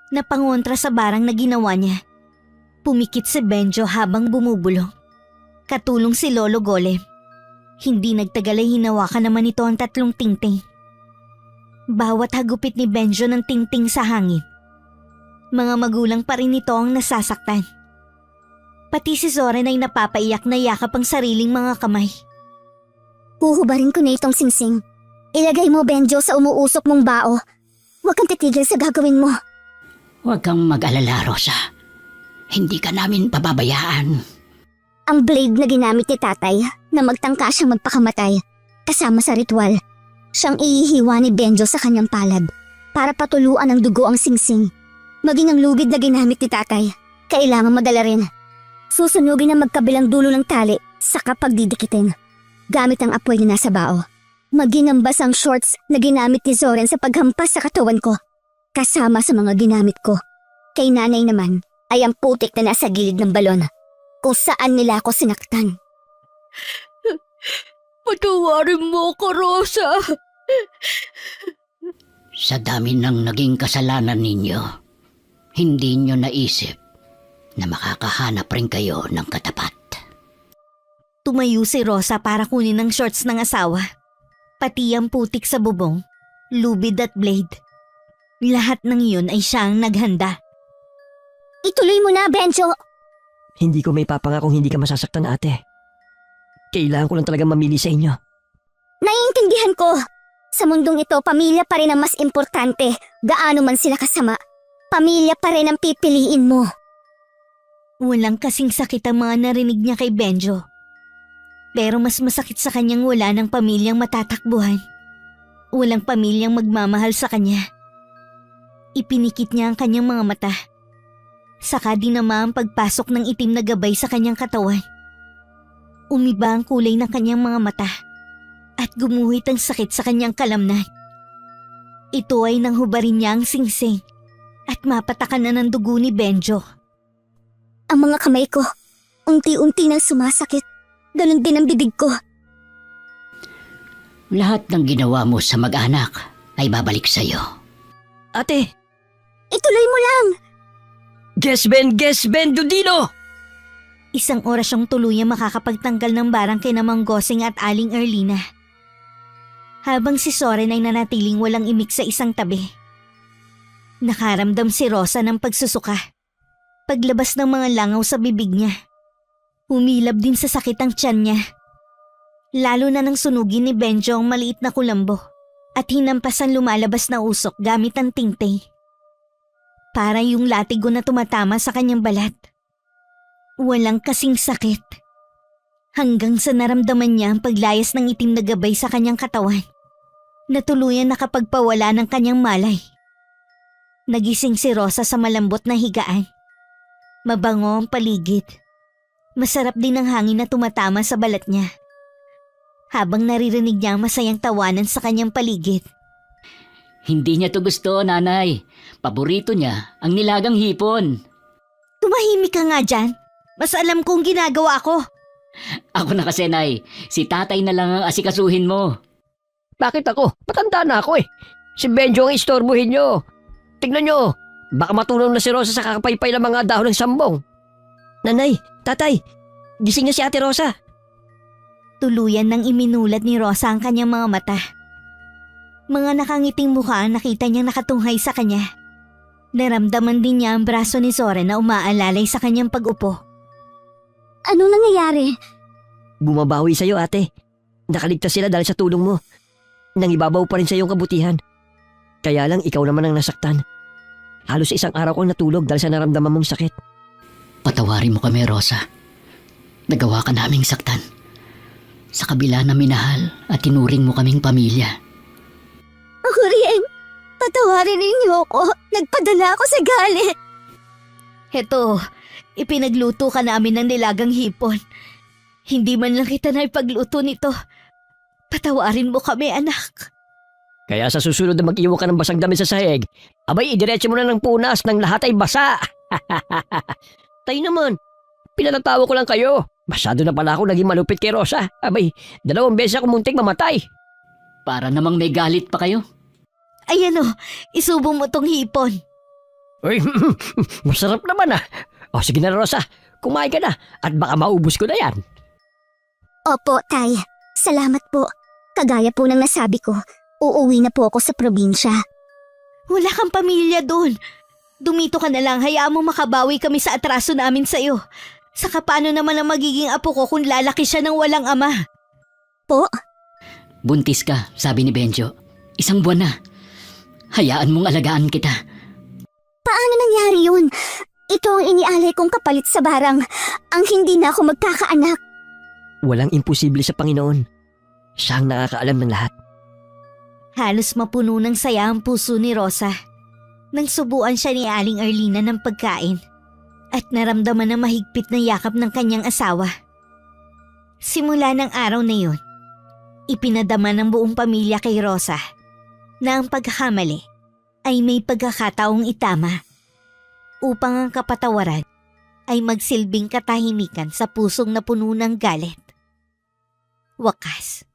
Napangontra sa barang na ginawa niya. Pumikit si Benjo habang bumubulong. Katulong si Lolo Golem. Hindi nagtagal ay hinawakan naman ito ang 3 tingting. Bawat hagupit ni Benjo ng tingting sa hangin. Mga magulang pa rin ito ang nasasaktan. Pati si Zoren ay napapaiyak na yakap ang sariling mga kamay. Huhubarin ko na itong singsing. Ilagay mo, Benjo, sa umuusok mong bao. Huwag kang titigil sa gagawin mo. Huwag kang mag-alala, Rosa. Hindi ka namin pababayaan. Ang blade na ginamit ni tatay na magtangka siyang magpakamatay kasama sa ritual. Siyang ihihiwa ni Benjo sa kanyang palad para patuluan ng dugo ang singsing. Maging ang lubid na ginamit ni tatay, kailangan madala rin. Susunugin ang magkabilang dulo ng tali saka pagdidikitin. Gamit ang apoy na nasa bao. Maging ang basang shorts na ginamit ni Zoren sa paghampas sa katawan ko. Kasama sa mga ginamit ko. Kay nanay naman ay ang putik na nasa gilid ng balon. Kung saan nila ako sinaktan. Patawarin mo ako, Rosa. Sa dami ng naging kasalanan ninyo, hindi nyo naisip na makakahanap rin kayo ng katapat. Tumayo si Rosa para kunin ang shorts ng asawa. Pati ang putik sa bubong, lubid at blade. Lahat ng iyon ay siyang naghanda. Ituloy mo na, Benjo. Hindi ko may papangakong hindi ka masasaktan, ate. Kailangan ko lang talaga mamili sa inyo. Naiintindihan ko. Sa mundong ito, pamilya pa rin ang mas importante. Gaano man sila kasama. Pamilya pa rin ang pipiliin mo. Walang kasing sakit ang mga narinig niya kay Benjo. Pero mas masakit sa kanyang wala ng pamilyang matatakbuhan. Walang pamilyang magmamahal sa kanya. Ipinikit niya ang kanyang mga mata. Saka dinama ang pagpasok ng itim na gabay sa kanyang katawan. Umiba ang kulay ng kanyang mga mata at gumuhit ang sakit sa kanyang kalamnan. Ito ay nanghubarin niya ang singsing at mapatakan na ng dugo ni Benjo. Ang mga kamay ko, unti-unti nang sumasakit. Ganon din ang bibig ko. Lahat ng ginawa mo sa mag-anak ay babalik sa'yo. Ate! Ituloy mo lang! Guess Ben Dudino! Isang oras siyang tuluyang makakapagtanggal ng barang kay Mang Gosing at Aling Erlina. Habang si Soren ay nanatiling walang imik sa isang tabi. Nakaramdam si Rosa ng pagsusuka. Paglabas ng mga langaw sa bibig niya. Humilab din sa sakit ang tiyan niya. Lalo na nang sunugin ni Benjo ang maliit na kulambo at hinampasan lumalabas na usok gamit ang tingting. Para yung latigo na tumatama sa kanyang balat. Walang kasing sakit. Hanggang sa naramdaman niya ang paglayas ng itim na gabay sa kanyang katawan. Natuluyan nakapagpawala ng kanyang malay. Nagising si Rosa sa malambot na higaan. Mabango ang paligid. Masarap din ang hangin na tumatama sa balat niya. Habang naririnig niya ang masayang tawanan sa kanyang paligid. Hindi niya to gusto, nanay. Paborito niya ang nilagang hipon. Tumahimik ka nga dyan. Mas alam kong ginagawa ko. Ako na kasi, nay. Si tatay na lang ang asikasuhin mo. Bakit ako? Patanda na ako eh. Si Benjo ang istorbohin nyo. Tignan nyo, baka matulong na si Rosa sa kakapaypay ng mga dahon ng sambong. Nanay, tatay, gising na si Ate Rosa. Tuluyan nang iminulat ni Rosa ang kanyang mga mata. Mga nakangiting mukha ang nakita niyang nakatunghay sa kanya. Naramdaman din niya ang braso ni Soren na umaalalay sa kanyang pag-upo. Anong nangyayari? Bumabawi sa'yo, ate. Nakaligtas sila dahil sa tulong mo. Nangibabaw pa rin sa iyong kabutihan. Kaya lang ikaw naman ang nasaktan. Halos isang araw kang natulog dahil sa naramdaman mong sakit. Patawarin mo kami, Rosa. Nagawa ka naming saktan. Sa kabila na minahal at tinuring mo kaming pamilya. Ako rin. Patawarin ninyo ako. Nagpadala ako sa galit. Heto, ipinagluto ka namin ng nilagang hipon. Hindi man lang kita na ipagluto nito. Patawarin mo kami, anak. Kaya sa susunod na mag-iwan ka ng basang damit sa sahig, abay idiretso mo na ng punas ng lahat ay basa. Tayo naman, pinatatawa ko lang kayo. Masyado na pala ako naging malupit kay Rosa. Abay, 2 beses ako muntik mamatay. Para namang may galit pa kayo. Ayan o, isubo mo tong hipon. Uy, masarap naman ah. O sige na Rosa, kumain ka na at baka maubos ko na yan. Opo, Tay. Salamat po. Kagaya po ng nasabi ko, uuwi na po ako sa probinsya. Wala kang pamilya doon. Dumito ka na lang, hayaan mo makabawi kami sa atraso namin sa'yo. Saka paano naman ang magiging apo ko kung lalaki siya ng walang ama? Po? Buntis ka, sabi ni Benjo. 1 buwan na. Hayaan mong alagaan kita. Paano nangyari yun? Ito ang inialay kong kapalit sa barang. Ang hindi na ako magkakaanak. Walang imposible sa Panginoon. Siya ang nakakaalam ng lahat. Halos mapuno ng saya ang puso ni Rosa nang subuan siya ni Aling Arlina ng pagkain at naramdaman ang mahigpit na yakap ng kanyang asawa. Simula ng araw na yun, ipinadama ng buong pamilya kay Rosa na ang pagkakamali ay may pagkakataong itama upang ang kapatawaran ay magsilbing katahimikan sa pusong napuno ng galit. Wakas,